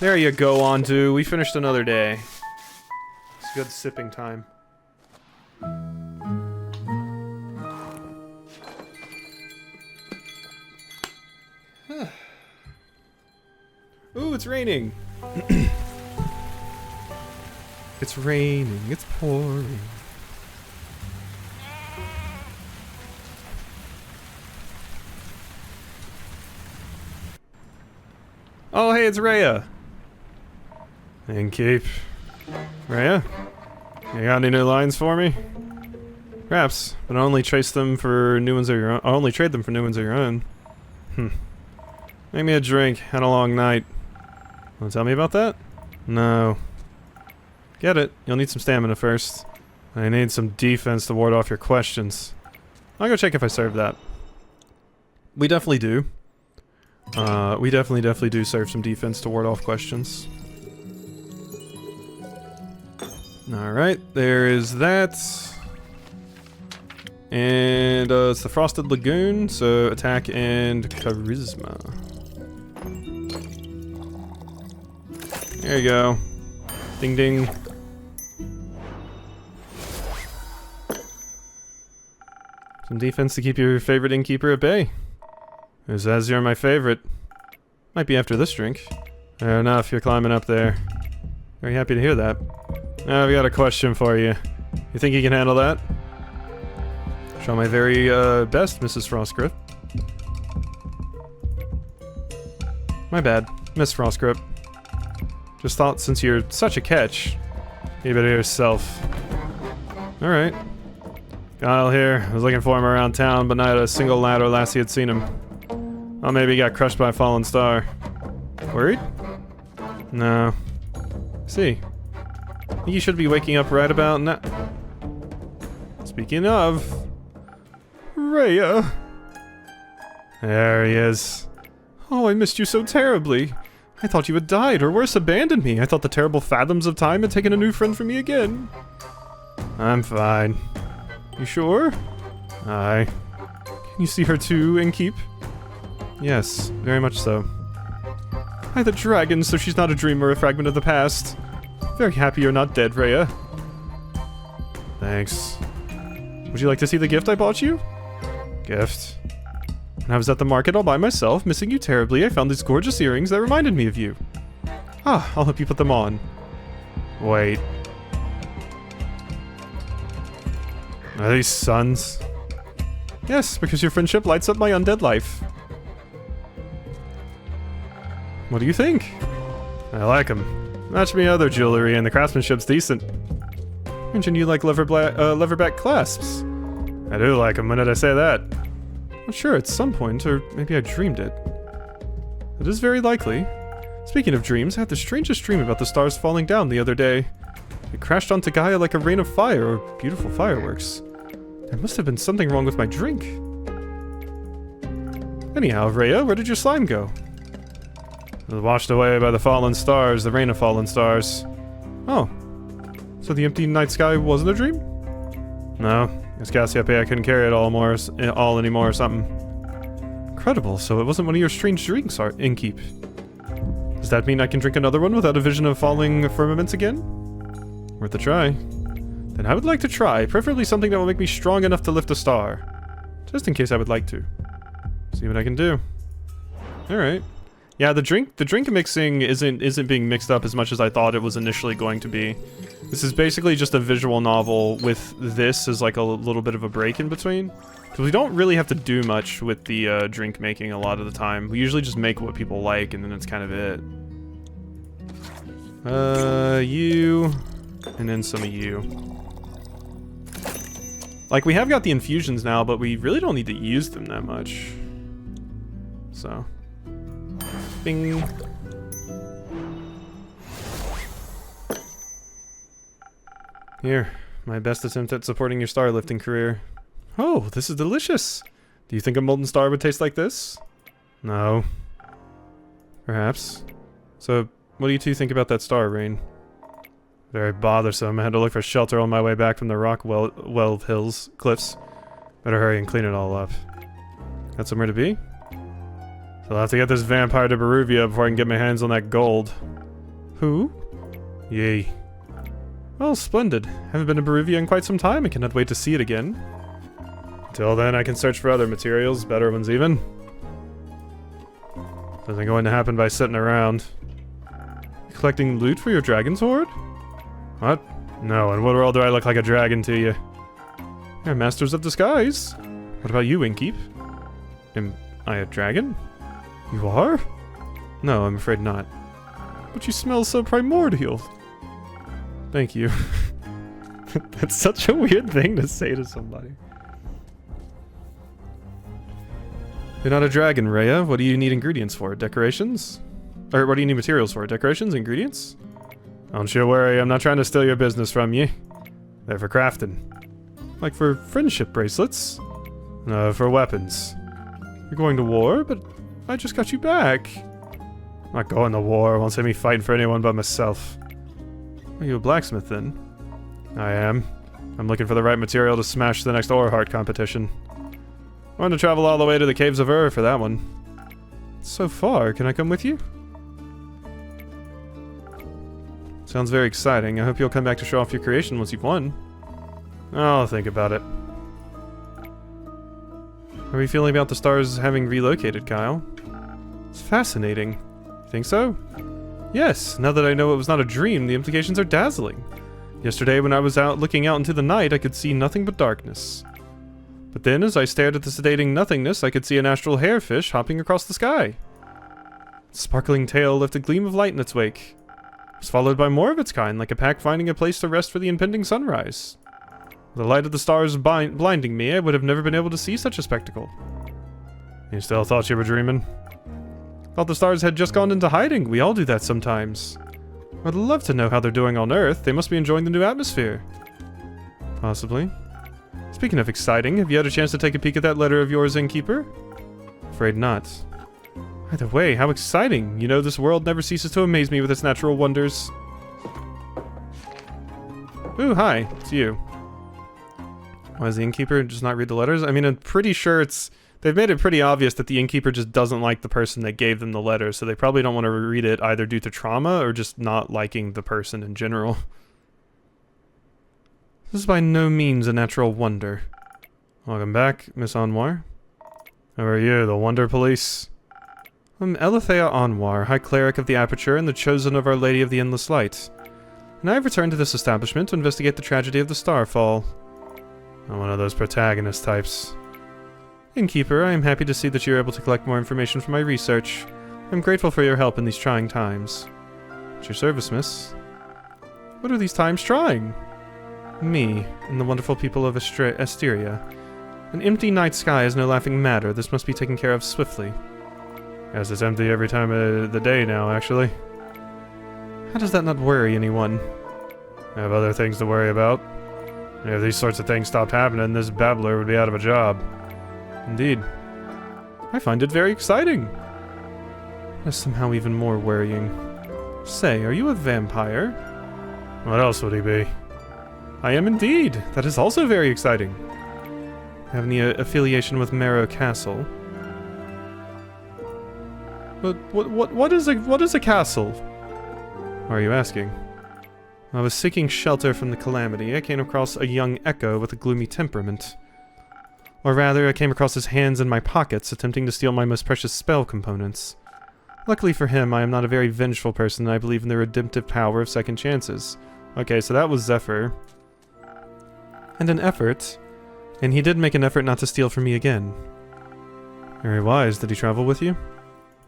There you go, Ondu. We finished another day. It's good sipping time. Ooh, it's raining. It's raining, it's pouring. Oh, hey, it's Rhea. And Cape. Rhea? You got any new lines for me? Perhaps, but I only trace them for new ones of your own. I only trade them for new ones of your own. Make me a drink. Had a long night. Wanna tell me about that? No. Get it. You'll need some stamina first. I need some defense to ward off your questions. I'll go check if I serve that. We definitely do. We definitely do serve some defense to ward off questions. Alright, there is that. And it's the Frosted Lagoon, so attack and charisma. There you go. Ding ding. Some defense to keep your favorite innkeeper at bay. Who says you're my favorite? Might be after this drink. Fair enough, you're climbing up there. Very happy to hear that. Now I've got a question for you. You think you can handle that? Show my very best, Mrs. Frostgrip. My bad, Miss Frostgrip. Just thought since you're such a catch, you better yourself. Alright. Kyle here. I was looking for him around town, but not a single lad or lassie had seen him. Oh, maybe he got crushed by a fallen star. Worried? No. See. I think you should be waking up right about now. Speaking of... Rhea. There he is. Oh, I missed you so terribly. I thought you had died, or worse, abandoned me. I thought the terrible fathoms of time had taken a new friend from me again. I'm fine. You sure? Aye. Can you see her too, Innkeep? Yes, very much so. By the dragon, so she's not a dream or a fragment of the past. Very happy you're not dead, Rhea. Thanks. Would you like to see the gift I bought you? Gift? When I was at the market all by myself, missing you terribly, I found these gorgeous earrings that reminded me of you. Ah, I'll help you put them on. Wait. Are these suns? Yes, because your friendship lights up my undead life. What do you think? I like them. Match me other jewelry and the craftsmanship's decent. Mentioned you like leatherback clasps. I do like them. When did I say that? Not sure, at some point, or maybe I dreamed it. It is very likely. Speaking of dreams, I had the strangest dream about the stars falling down the other day. It crashed onto Gaia like a rain of fire, or beautiful fireworks. There must have been something wrong with my drink. Anyhow, Rhea, where did your slime go? It was washed away by the fallen stars, the rain of fallen stars. Oh. So the empty night sky wasn't a dream? No. Guess Cassiopeia couldn't carry it all anymore or something. Incredible, so it wasn't one of your strange drinks, Innkeep. Does that mean I can drink another one without a vision of falling firmaments again? Worth a try. Then I would like to try, preferably something that will make me strong enough to lift a star. Just in case I would like to. See what I can do. Alright. Yeah, the drink mixing isn't being mixed up as much as I thought it was initially going to be. This is basically just a visual novel with this as like a little bit of a break in between. Because we don't really have to do much with the drink making a lot of the time. We usually just make what people like and then that's kind of it. You... And then some of you. Like, we have got the infusions now, but we really don't need to use them that much. So. Bing. Here, my best attempt at supporting your star lifting career. Oh, this is delicious! Do you think a molten star would taste like this? No. Perhaps. So, what do you two think about that star, Rain? Very bothersome. I had to look for shelter on my way back from the Rockwell Hills cliffs. Better hurry and clean it all up. Got somewhere to be? So I'll have to get this vampire to Beruvia before I can get my hands on that gold. Who? Yay. Well, splendid. Haven't been to Beruvia in quite some time and cannot wait to see it again. Until then, I can search for other materials, better ones even. Nothing going to happen by sitting around. Collecting loot for your dragon's hoard? What? No, in what world do I look like a dragon to you? You're masters of disguise. What about you, Innkeep? Am I a dragon? You are? No, I'm afraid not. But you smell so primordial. Thank you. That's such a weird thing to say to somebody. You're not a dragon, Rhea. What do you need ingredients for? Decorations? Or what do you need materials for? Decorations? Ingredients? Don't you worry, I'm not trying to steal your business from you. They're for crafting. Like for friendship bracelets? No, for weapons. You're going to war, but I just got you back. I'm not going to war, won't see me fighting for anyone but myself. Are you a blacksmith then? I am. I'm looking for the right material to smash the next ore heart competition. I want to travel all the way to the Caves of Ur for that one. It's so far, can I come with you? Sounds very exciting. I hope you'll come back to show off your creation once you've won. I'll think about it. How are you feeling about the stars having relocated, Kyle? It's fascinating. Think so? Yes, now that I know it was not a dream, the implications are dazzling. Yesterday when I was looking out into the night, I could see nothing but darkness. But then, as I stared at the sedating nothingness, I could see an astral harefish hopping across the sky. Its sparkling tail left a gleam of light in its wake. It was followed by more of its kind, like a pack finding a place to rest for the impending sunrise. With the light of the stars blinding me, I would have never been able to see such a spectacle. You still thought you were dreaming? Thought the stars had just gone into hiding. We all do that sometimes. I'd love to know how they're doing on Earth. They must be enjoying the new atmosphere. Possibly. Speaking of exciting, have you had a chance to take a peek at that letter of yours, Innkeeper? Afraid not. Either way, how exciting! You know, this world never ceases to amaze me with its natural wonders. Ooh, hi. It's you. Why does the Innkeeper just not read the letters? I mean, I'm pretty sure it's... They've made it pretty obvious that the Innkeeper just doesn't like the person that gave them the letter, so they probably don't want to read it either due to trauma or just not liking the person in general. This is by no means a natural wonder. Welcome back, Miss Anwar. Who are you, the Wonder Police? I'm Elethea Anwar, High Cleric of the Aperture and the Chosen of Our Lady of the Endless Light. And I have returned to this establishment to investigate the tragedy of the Starfall. I'm one of those protagonist types. Innkeeper, I am happy to see that you're able to collect more information from my research. I'm grateful for your help in these trying times. At your service, miss. What are these times trying? Me, and the wonderful people of Asteria. An empty night sky is no laughing matter. This must be taken care of swiftly. Yes, it's empty every time of the day now, actually. How does that not worry anyone? I have other things to worry about. If these sorts of things stopped happening, this babbler would be out of a job. Indeed. I find it very exciting. That's somehow even more worrying. Say, are you a vampire? What else would he be? I am indeed. That is also very exciting. Have any affiliation with Marrow Castle? But what is a castle? Why are you asking? I was seeking shelter from the calamity. I came across a young echo with a gloomy temperament. Or rather, I came across his hands in my pockets, attempting to steal my most precious spell components. Luckily for him, I am not a very vengeful person, and I believe in the redemptive power of second chances. Okay, so that was Zephyr. And an effort. And he did make an effort not to steal from me again. Very wise. Did he travel with you?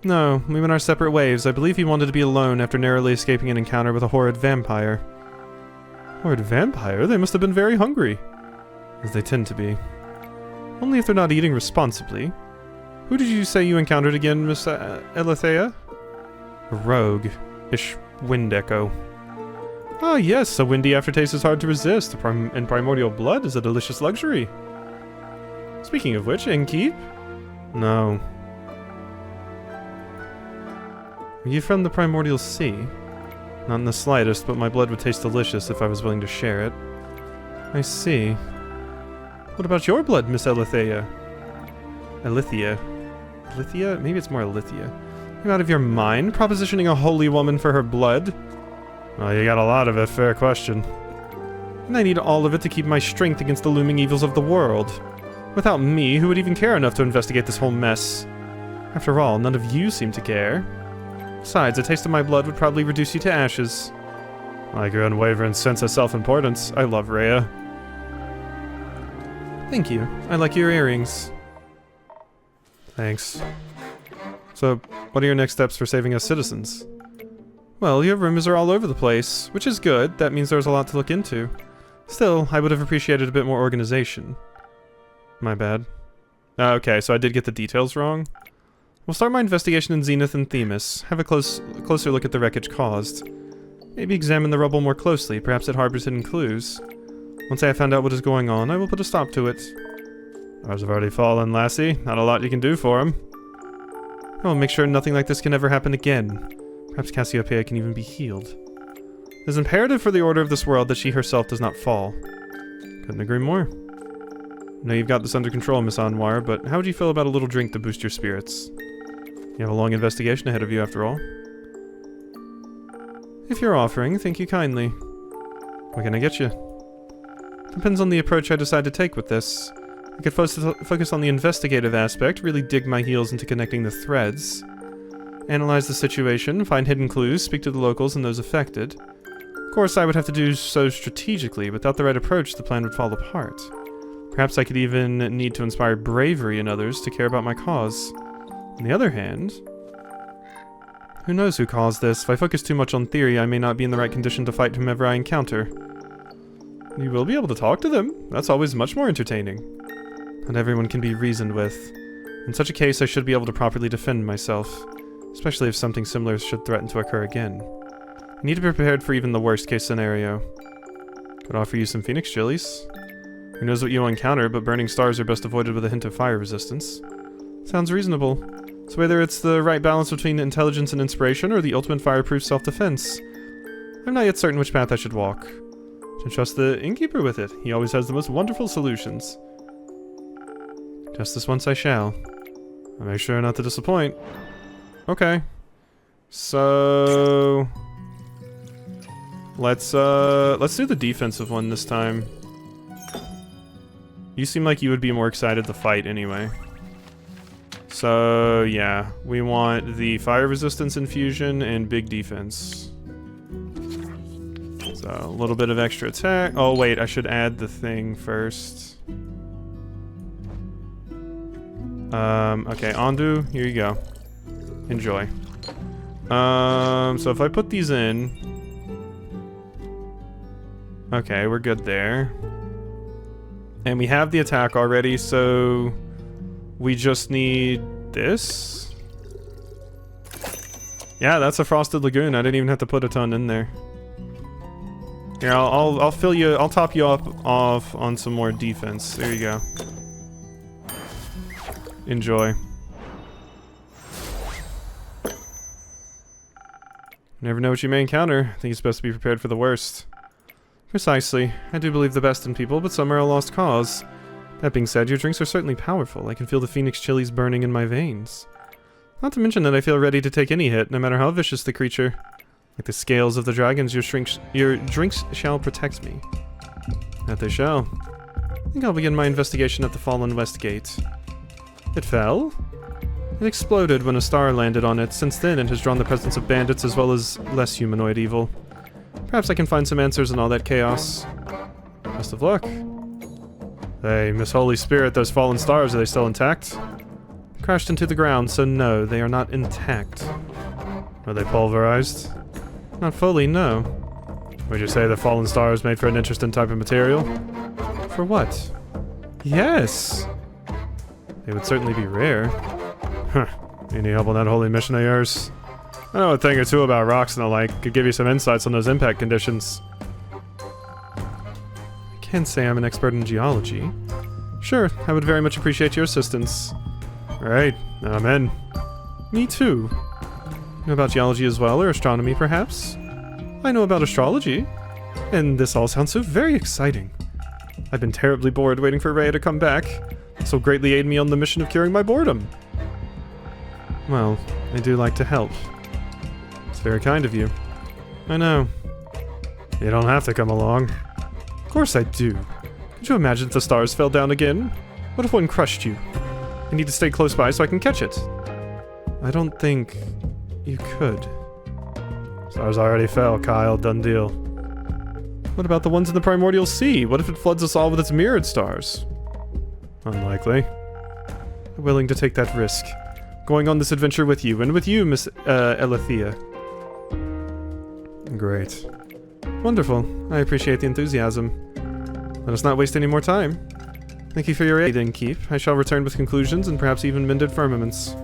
No, we went our separate ways. I believe he wanted to be alone after narrowly escaping an encounter with a horrid vampire. Horrid vampire? They must have been very hungry. As they tend to be. Only if they're not eating responsibly. Who did you say you encountered again, Miss Elethea? A rogue-ish wind echo. Ah yes, a windy aftertaste is hard to resist, and primordial blood is a delicious luxury. Speaking of which, innkeep? No. Are you from the Primordial Sea? Not in the slightest, but my blood would taste delicious if I was willing to share it. I see. What about your blood, Miss Elethea? Elithia? Maybe it's more Elithia. Are you out of your mind, propositioning a holy woman for her blood? Well, you got a lot of it, fair question. And I need all of it to keep my strength against the looming evils of the world. Without me, who would even care enough to investigate this whole mess? After all, none of you seem to care. Besides, a taste of my blood would probably reduce you to ashes. I like your unwavering sense of self-importance. I love Rhea. Thank you. I like your earrings. Thanks. So, what are your next steps for saving us citizens? Well, your rumors are all over the place, which is good. That means there's a lot to look into. Still, I would have appreciated a bit more organization. My bad. Okay, so I did get the details wrong. We'll start my investigation in Zenith and Themis, have a closer look at the wreckage caused. Maybe examine the rubble more closely, perhaps it harbors hidden clues. Once I have found out what is going on, I will put a stop to it. Ours have already fallen, lassie. Not a lot you can do for him. I will make sure nothing like this can ever happen again. Perhaps Cassiopeia can even be healed. It is imperative for the order of this world that she herself does not fall. Couldn't agree more. I know you've got this under control, Miss Anwar, but how would you feel about a little drink to boost your spirits? You have a long investigation ahead of you, after all. If you're offering, thank you kindly. What can I get you? Depends on the approach I decide to take with this. I could focus on the investigative aspect, really dig my heels into connecting the threads. Analyze the situation, find hidden clues, speak to the locals and those affected. Of course, I would have to do so strategically. Without the right approach, the plan would fall apart. Perhaps I could even need to inspire bravery in others to care about my cause. On the other hand, who knows who caused this? If I focus too much on theory, I may not be in the right condition to fight whomever I encounter. You will be able to talk to them. That's always much more entertaining. Not everyone can be reasoned with. In such a case, I should be able to properly defend myself. Especially if something similar should threaten to occur again. I need to be prepared for even the worst case scenario. Could offer you some Phoenix chilies. Who knows what you'll encounter, but burning stars are best avoided with a hint of fire resistance. Sounds reasonable. So whether it's the right balance between intelligence and inspiration, or the ultimate fireproof self-defense. I'm not yet certain which path I should walk. Should trust the innkeeper with it. He always has the most wonderful solutions. Just this once I shall. I'll make sure not to disappoint. Okay. So let's do the defensive one this time. You seem like you would be more excited to fight anyway. So yeah, we want the fire resistance infusion and big defense. So a little bit of extra attack. Oh wait, I should add the thing first. Okay, Andu, here you go. Enjoy. So if I put these in... Okay, we're good there. And we have the attack already, so... We just need this? Yeah, that's a Frosted Lagoon. I didn't even have to put a ton in there. Here, I'll fill you... I'll top you up off on some more defense. There you go. Enjoy. Never know what you may encounter. I think it's best to be prepared for the worst. Precisely. I do believe the best in people, but some are a lost cause. That being said, your drinks are certainly powerful. I can feel the phoenix chilies burning in my veins. Not to mention that I feel ready to take any hit, no matter how vicious the creature. Like the scales of the dragons, your drinks shall protect me. That they shall. I think I'll begin my investigation at the fallen west gate. It fell? It exploded when a star landed on it. Since then, it has drawn the presence of bandits as well as less humanoid evil. Perhaps I can find some answers in all that chaos. Best of luck. Hey, Miss Holy Spirit, those fallen stars, are they still intact? Crashed into the ground, so no, they are not intact. Are they pulverized? Not fully, no. Would you say the fallen stars made for an interesting type of material? For what? Yes! They would certainly be rare. Huh. Any help on that holy mission of yours? I know a thing or two about rocks and the like. Could give you some insights on those impact conditions. I can't say I'm an expert in geology. Sure, I would very much appreciate your assistance. Alright, I'm in. Me too. You know about geology as well, or astronomy perhaps? I know about astrology. And this all sounds so very exciting. I've been terribly bored waiting for Rhea to come back. This will greatly aid me on the mission of curing my boredom. Well, I do like to help. It's very kind of you. I know. You don't have to come along. Of course I do. Could you imagine if the stars fell down again? What if one crushed you? I need to stay close by so I can catch it. I don't think you could. Stars already fell, Kyle. Done deal. What about the ones in the primordial sea? What if it floods us all with its mirrored stars? Unlikely. I'm willing to take that risk. Going on this adventure with you, and with you, Miss Elethea. Great. Wonderful. I appreciate the enthusiasm. Let us not waste any more time. Thank you for your aid, Innkeep. I shall return with conclusions and perhaps even mended firmaments.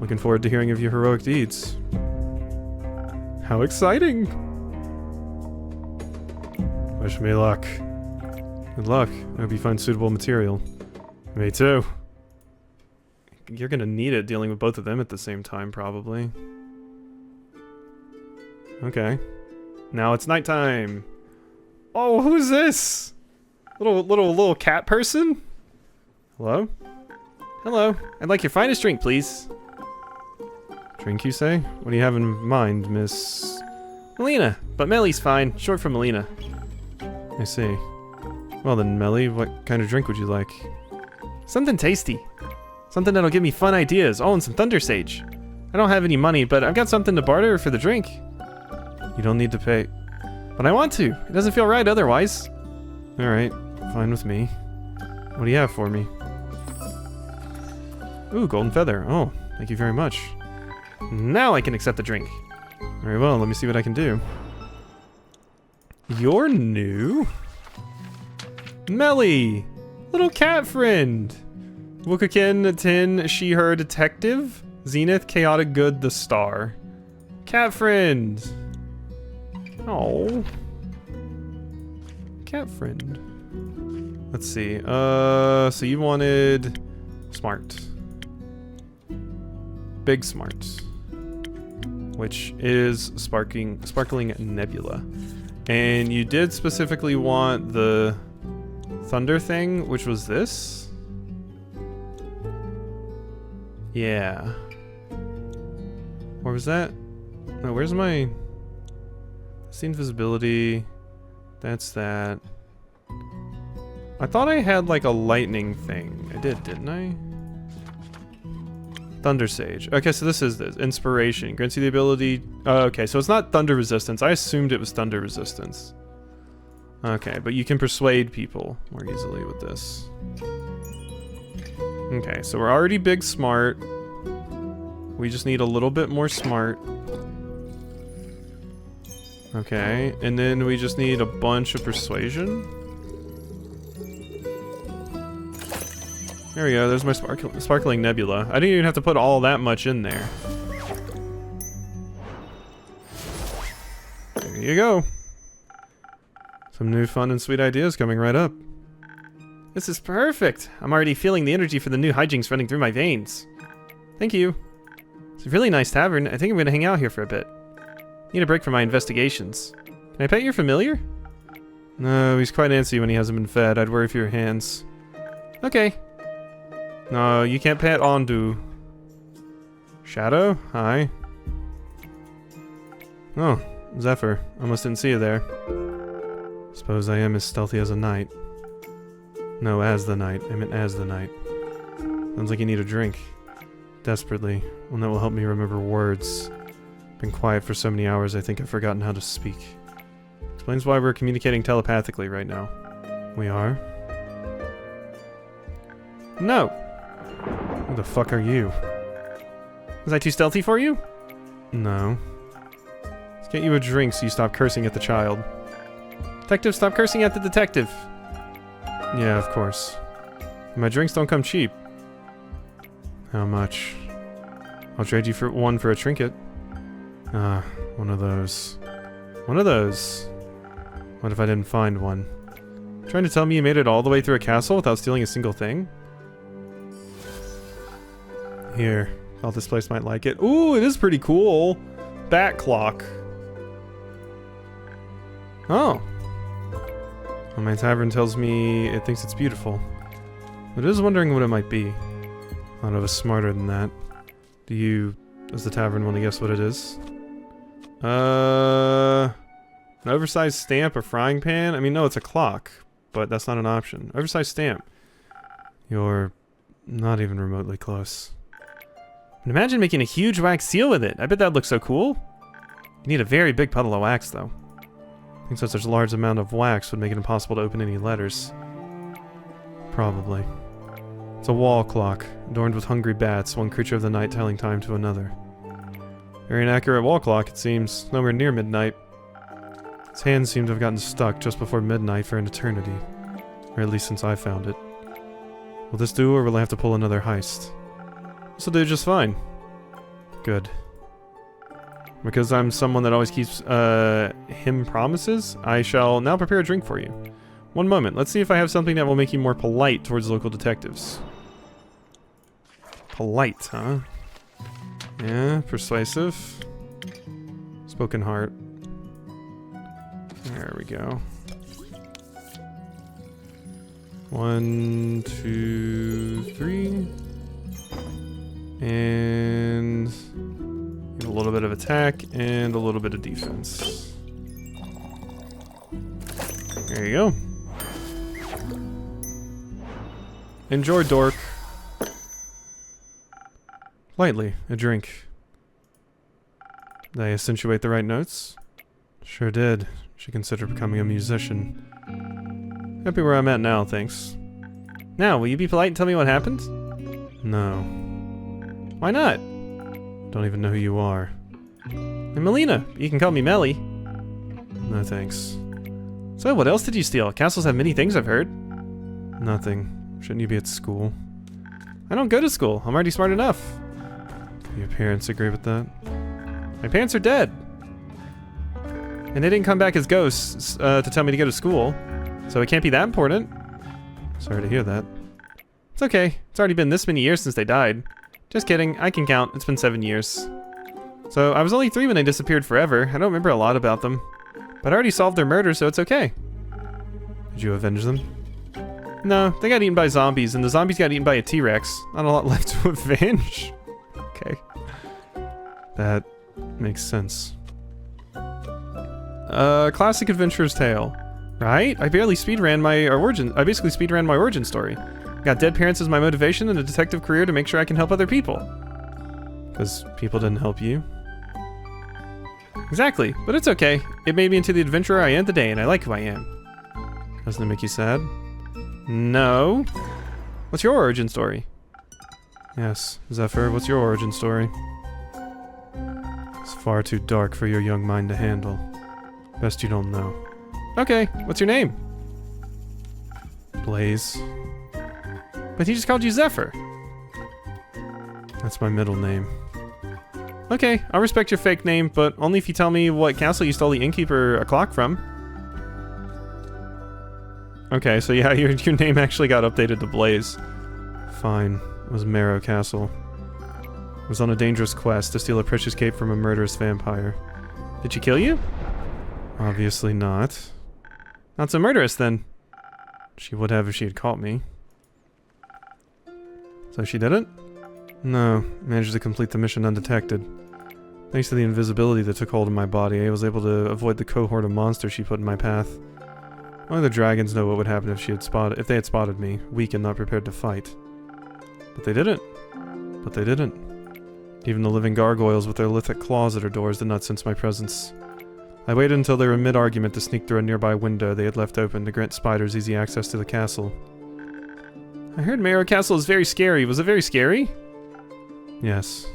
Looking forward to hearing of your heroic deeds. How exciting! Wish me luck. Good luck. I hope you find suitable material. Me too. You're gonna need it dealing with both of them at the same time, probably. Okay. Now it's nighttime. Oh, who's this? Little cat person? Hello? Hello. I'd like your finest drink, please. Drink, you say? What do you have in mind, Miss... Melina. But Melly's fine. Short for Melina. I see. Well then, Melly, what kind of drink would you like? Something tasty. Something that'll give me fun ideas. Oh, and some Thunder Sage. I don't have any money, but I've got something to barter for the drink. You don't need to pay. But I want to. It doesn't feel right otherwise. Alright, fine with me. What do you have for me? Ooh, golden feather. Oh, thank you very much. Now I can accept the drink. Very well, let me see what I can do. You're new? Melly! Little cat friend! Wookakin, Tin, She, Her, Detective? Zenith, Chaotic Good, The Star. Cat friend! Oh. Cat friend. Let's see. So you wanted... Smart. Big Smart. Which is Sparkling Nebula. And you did specifically want the Thunder thing, which was this? Yeah. Or was that? No, where's my... That's the invisibility. That's that. I thought I had like a lightning thing. I did, didn't I? Thunder Sage. Okay, so this is this. Inspiration. Grants you the ability... okay, so it's not thunder resistance. I assumed it was thunder resistance. Okay, but you can persuade people more easily with this. Okay, so we're already big smart. We just need a little bit more smart. Okay, and then we just need a bunch of persuasion. There we go, there's my sparkling nebula. I didn't even have to put all that much in there. There you go. Some new fun and sweet ideas coming right up. This is perfect! I'm already feeling the energy for the new hijinks running through my veins. Thank you. It's a really nice tavern. I think I'm gonna hang out here for a bit. Need a break from my investigations. Can I pet your familiar? No, he's quite antsy when he hasn't been fed. I'd worry for your hands. Okay. No, you can't pet Ondu. Shadow? Hi. Oh, Zephyr. Almost didn't see you there. Suppose I am as stealthy as a knight. No, as the knight. I meant as the knight. Sounds like you need a drink. Desperately. One that will help me remember words. Been quiet for so many hours I think I've forgotten how to speak. Explains why we're communicating telepathically right now. We are? No! Who the fuck are you? Was I too stealthy for you? No. Let's get you a drink so you stop cursing at the child. Detective, stop cursing at the detective! Yeah, of course. My drinks don't come cheap. How much? I'll trade you for one for a trinket. Ah, one of those. One of those. What if I didn't find one? Trying to tell me you made it all the way through a castle without stealing a single thing? Here. Thought this place might like it. Ooh, it is pretty cool. Bat clock. Oh. Well, my tavern tells me it thinks it's beautiful. But it is wondering what it might be. Thought I was smarter than that. Do you, as the tavern, want to guess what it is? An oversized stamp, a frying pan? I mean, no, it's a clock, but that's not an option. Oversized stamp. You're not even remotely close. And imagine making a huge wax seal with it. I bet that'd look so cool. You need a very big puddle of wax, though. I think such a large amount of wax would make it impossible to open any letters. Probably. It's a wall clock, adorned with hungry bats, one creature of the night telling time to another. Very inaccurate wall clock, it seems. Nowhere near midnight. Its hands seem to have gotten stuck just before midnight for an eternity. Or at least since I found it. Will this do, or will I have to pull another heist? This'll do just fine. Good. Because I'm someone that always keeps, him promises, I shall now prepare a drink for you. One moment, let's see if I have something that will make you more polite towards local detectives. Polite, huh? Yeah, persuasive. Spoken heart. There we go. 1, 2, 3. And a little bit of attack and a little bit of defense. There you go. Enjoy, dork. Lightly, a drink. Did I accentuate the right notes? Sure did. Should consider becoming a musician. Happy where I'm at now, thanks. Now, will you be polite and tell me what happened? No. Why not? Don't even know who you are. I'm Melina. You can call me Melly. No thanks. So, what else did you steal? Castles have many things, I've heard. Nothing. Shouldn't you be at school? I don't go to school. I'm already smart enough. Your parents agree with that? My parents are dead. And they didn't come back as ghosts to tell me to go to school. So it can't be that important. Sorry to hear that. It's okay. It's already been this many years since they died. Just kidding. I can count. It's been 7 years. So I was only 3 when they disappeared forever. I don't remember a lot about them. But I already solved their murder, so it's okay. Did you avenge them? No, they got eaten by zombies, and the zombies got eaten by a T-Rex. Not a lot left to avenge. Okay. That makes sense. Classic adventurer's tale. Right? I basically speedran my origin story. Got dead parents as my motivation and a detective career to make sure I can help other people. Because people didn't help you. Exactly, but it's okay. It made me into the adventurer I am today, and I like who I am. Doesn't it make you sad? No. What's your origin story? Yes, Zephyr, what's your origin story? It's far too dark for your young mind to handle. Best you don't know. Okay, what's your name? Blaze. But he just called you Zephyr. That's my middle name. Okay, I'll respect your fake name, but only if you tell me what castle you stole the innkeeper a clock from. Okay, so yeah, your name actually got updated to Blaze. Fine. It was Marrow Castle. I was on a dangerous quest to steal a precious cape from a murderous vampire. Did she kill you? Obviously not. Not so murderous, then. She would have if she had caught me. So she didn't? No, managed to complete the mission undetected. Thanks to the invisibility that took hold of my body, I was able to avoid the cohort of monsters she put in my path. Only the dragons know what would happen if they had spotted me, weak and not prepared to fight. But they didn't. But they didn't. Even the living gargoyles with their lithic claws at her doors did not sense my presence. I waited until they were mid-argument to sneak through a nearby window they had left open to grant spiders easy access to the castle. I heard Marrow Castle is very scary. Was it very scary? Yes.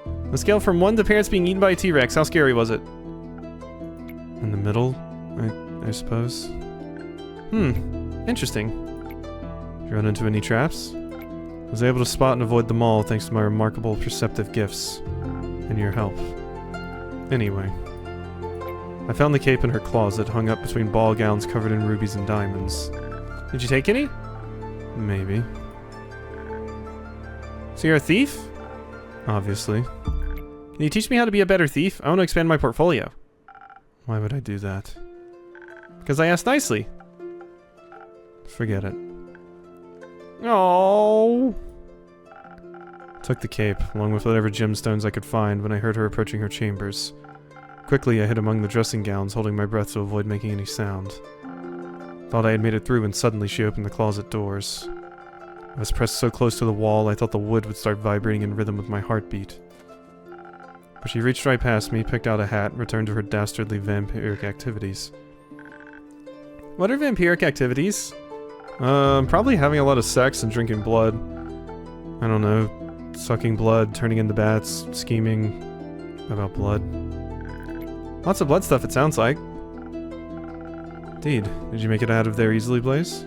On a scale from 1 to parents being eaten by a T-Rex, how scary was it? In the middle, I suppose. Interesting. Did you run into any traps? I was able to spot and avoid them all thanks to my remarkable perceptive gifts. And your help. Anyway. I found the cape in her closet, hung up between ball gowns covered in rubies and diamonds. Did you take any? Maybe. So you're a thief? Obviously. Can you teach me how to be a better thief? I want to expand my portfolio. Why would I do that? Because I asked nicely. Forget it. Oh. Took the cape, along with whatever gemstones I could find when I heard her approaching her chambers. Quickly, I hid among the dressing gowns, holding my breath to avoid making any sound. Thought I had made it through when suddenly she opened the closet doors. I was pressed so close to the wall I thought the wood would start vibrating in rhythm with my heartbeat. But she reached right past me, picked out a hat, and returned to her dastardly vampiric activities. What are vampiric activities? Probably having a lot of sex and drinking blood. I don't know, sucking blood, turning into bats, scheming about blood. Lots of blood stuff, it sounds like. Indeed. Did you make it out of there easily, Blaze?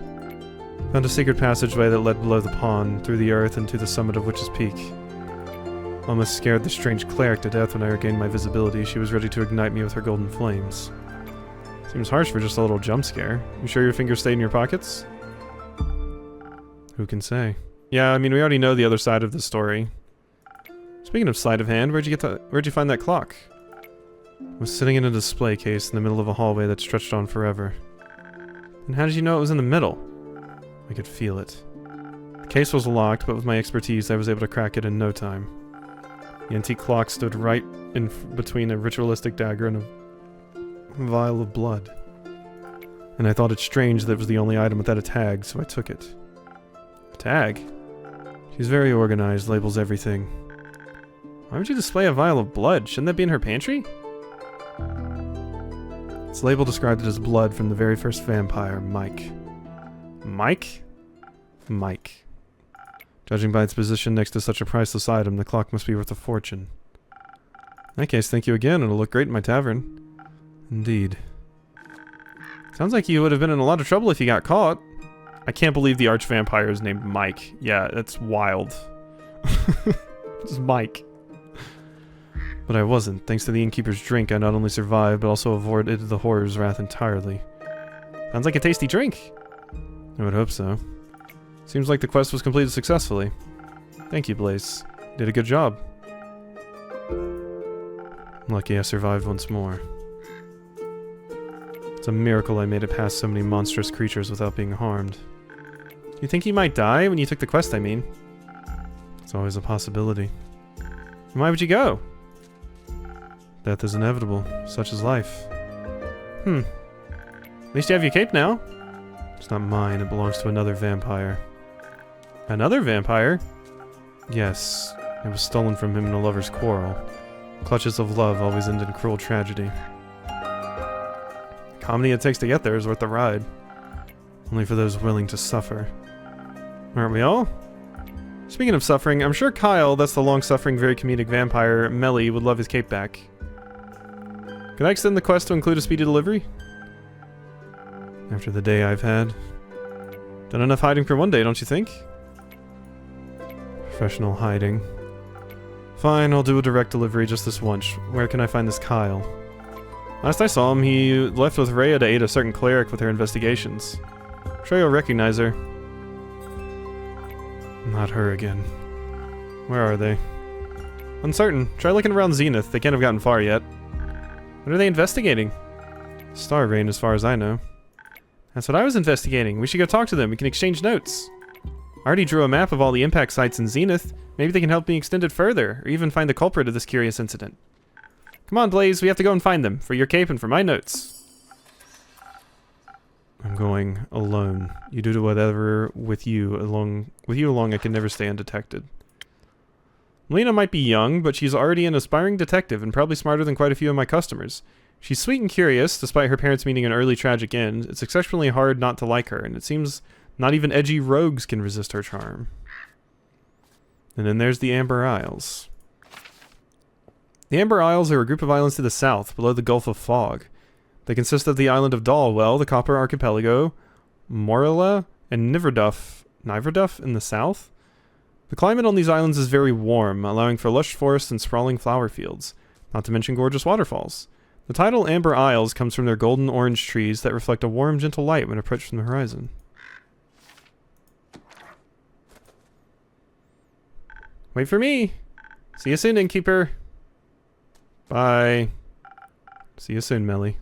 Found a secret passageway that led below the pond, through the earth and to the summit of Witch's Peak. Almost scared the strange cleric to death when I regained my visibility. She was ready to ignite me with her golden flames. Seems harsh for just a little jump scare. You sure your fingers stayed in your pockets? Who can say? Yeah, I mean, we already know the other side of the story. Speaking of sleight of hand, where'd you find that clock? It was sitting in a display case in the middle of a hallway that stretched on forever. And how did you know it was in the middle? I could feel it. The case was locked, but with my expertise I was able to crack it in no time. The antique clock stood right in between a ritualistic dagger and a vial of blood. And I thought it strange that it was the only item without a tag, so I took it. A tag? She's very organized, labels everything. Why would you display a vial of blood? Shouldn't that be in her pantry? Its label described it as blood from the very first vampire, Mike. Mike? Mike. Judging by its position next to such a priceless item, the clock must be worth a fortune. In that case, thank you again. It'll look great in my tavern. Indeed. Sounds like you would have been in a lot of trouble if you got caught. I can't believe the arch-vampire is named Mike. Yeah, that's wild. It's Mike. But I wasn't. Thanks to the innkeeper's drink, I not only survived, but also avoided the horror's wrath entirely. Sounds like a tasty drink. I would hope so. Seems like the quest was completed successfully. Thank you, Blaze. You did a good job. Lucky I survived once more. It's a miracle I made it past so many monstrous creatures without being harmed. You think you might die when you took the quest, I mean? It's always a possibility. And why would you go? Death is inevitable. Such is life. At least you have your cape now. It's not mine. It belongs to another vampire. Another vampire? Yes. It was stolen from him in a lover's quarrel. Clutches of love always end in cruel tragedy. The comedy it takes to get there is worth the ride. Only for those willing to suffer. Aren't we all? Speaking of suffering, I'm sure Kyle, that's the long-suffering, very comedic vampire, Melly, would love his cape back. Could I extend the quest to include a speedy delivery? After the day I've had. Done enough hiding for one day, don't you think? Professional hiding. Fine, I'll do a direct delivery just this once. Where can I find this Kyle? Last I saw him, he left with Rhea to aid a certain cleric with her investigations. I'm sure you'll recognize her. Not her again. Where are they? Uncertain. Try looking around Zenith. They can't have gotten far yet. What are they investigating? Star Rain, as far as I know. That's what I was investigating. We should go talk to them. We can exchange notes. I already drew a map of all the impact sites in Zenith. Maybe they can help me extend it further, or even find the culprit of this curious incident. Come on, Blaze, we have to go and find them, for your cape and for my notes. I'm going alone. You do whatever with you along I can never stay undetected. Lena might be young, but she's already an aspiring detective and probably smarter than quite a few of my customers. She's sweet and curious, despite her parents meeting an early tragic end. It's exceptionally hard not to like her, and it seems not even edgy rogues can resist her charm. And then there's the Amber Isles. The Amber Isles are a group of islands to the south, below the Gulf of Fog. They consist of the island of Dalwell, the Copper Archipelago, Morilla, and Niverduff in the south. The climate on these islands is very warm, allowing for lush forests and sprawling flower fields, not to mention gorgeous waterfalls. The title Amber Isles comes from their golden orange trees that reflect a warm, gentle light when approached from the horizon. Wait for me! See you soon, Innkeeper! Bye. See you soon, Melly.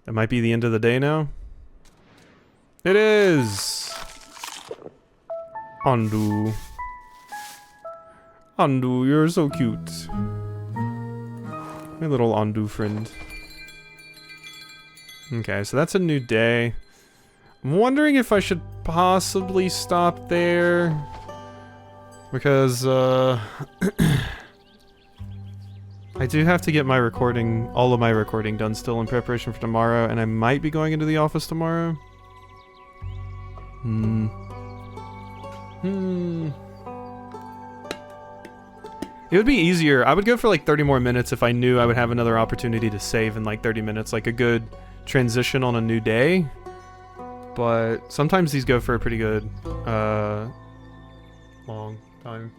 That might be the end of the day now. It is! Andu. Andu, you're so cute. My little Andu friend. Okay, so that's a new day. I'm wondering if I should possibly stop there. Because, I do have to get my recording, all of my recording done still in preparation for tomorrow, and I might be going into the office tomorrow. It would be easier. I would go for like 30 more minutes if I knew I would have another opportunity to save in like 30 minutes, like a good transition on a new day. But sometimes these go for a pretty good, long time.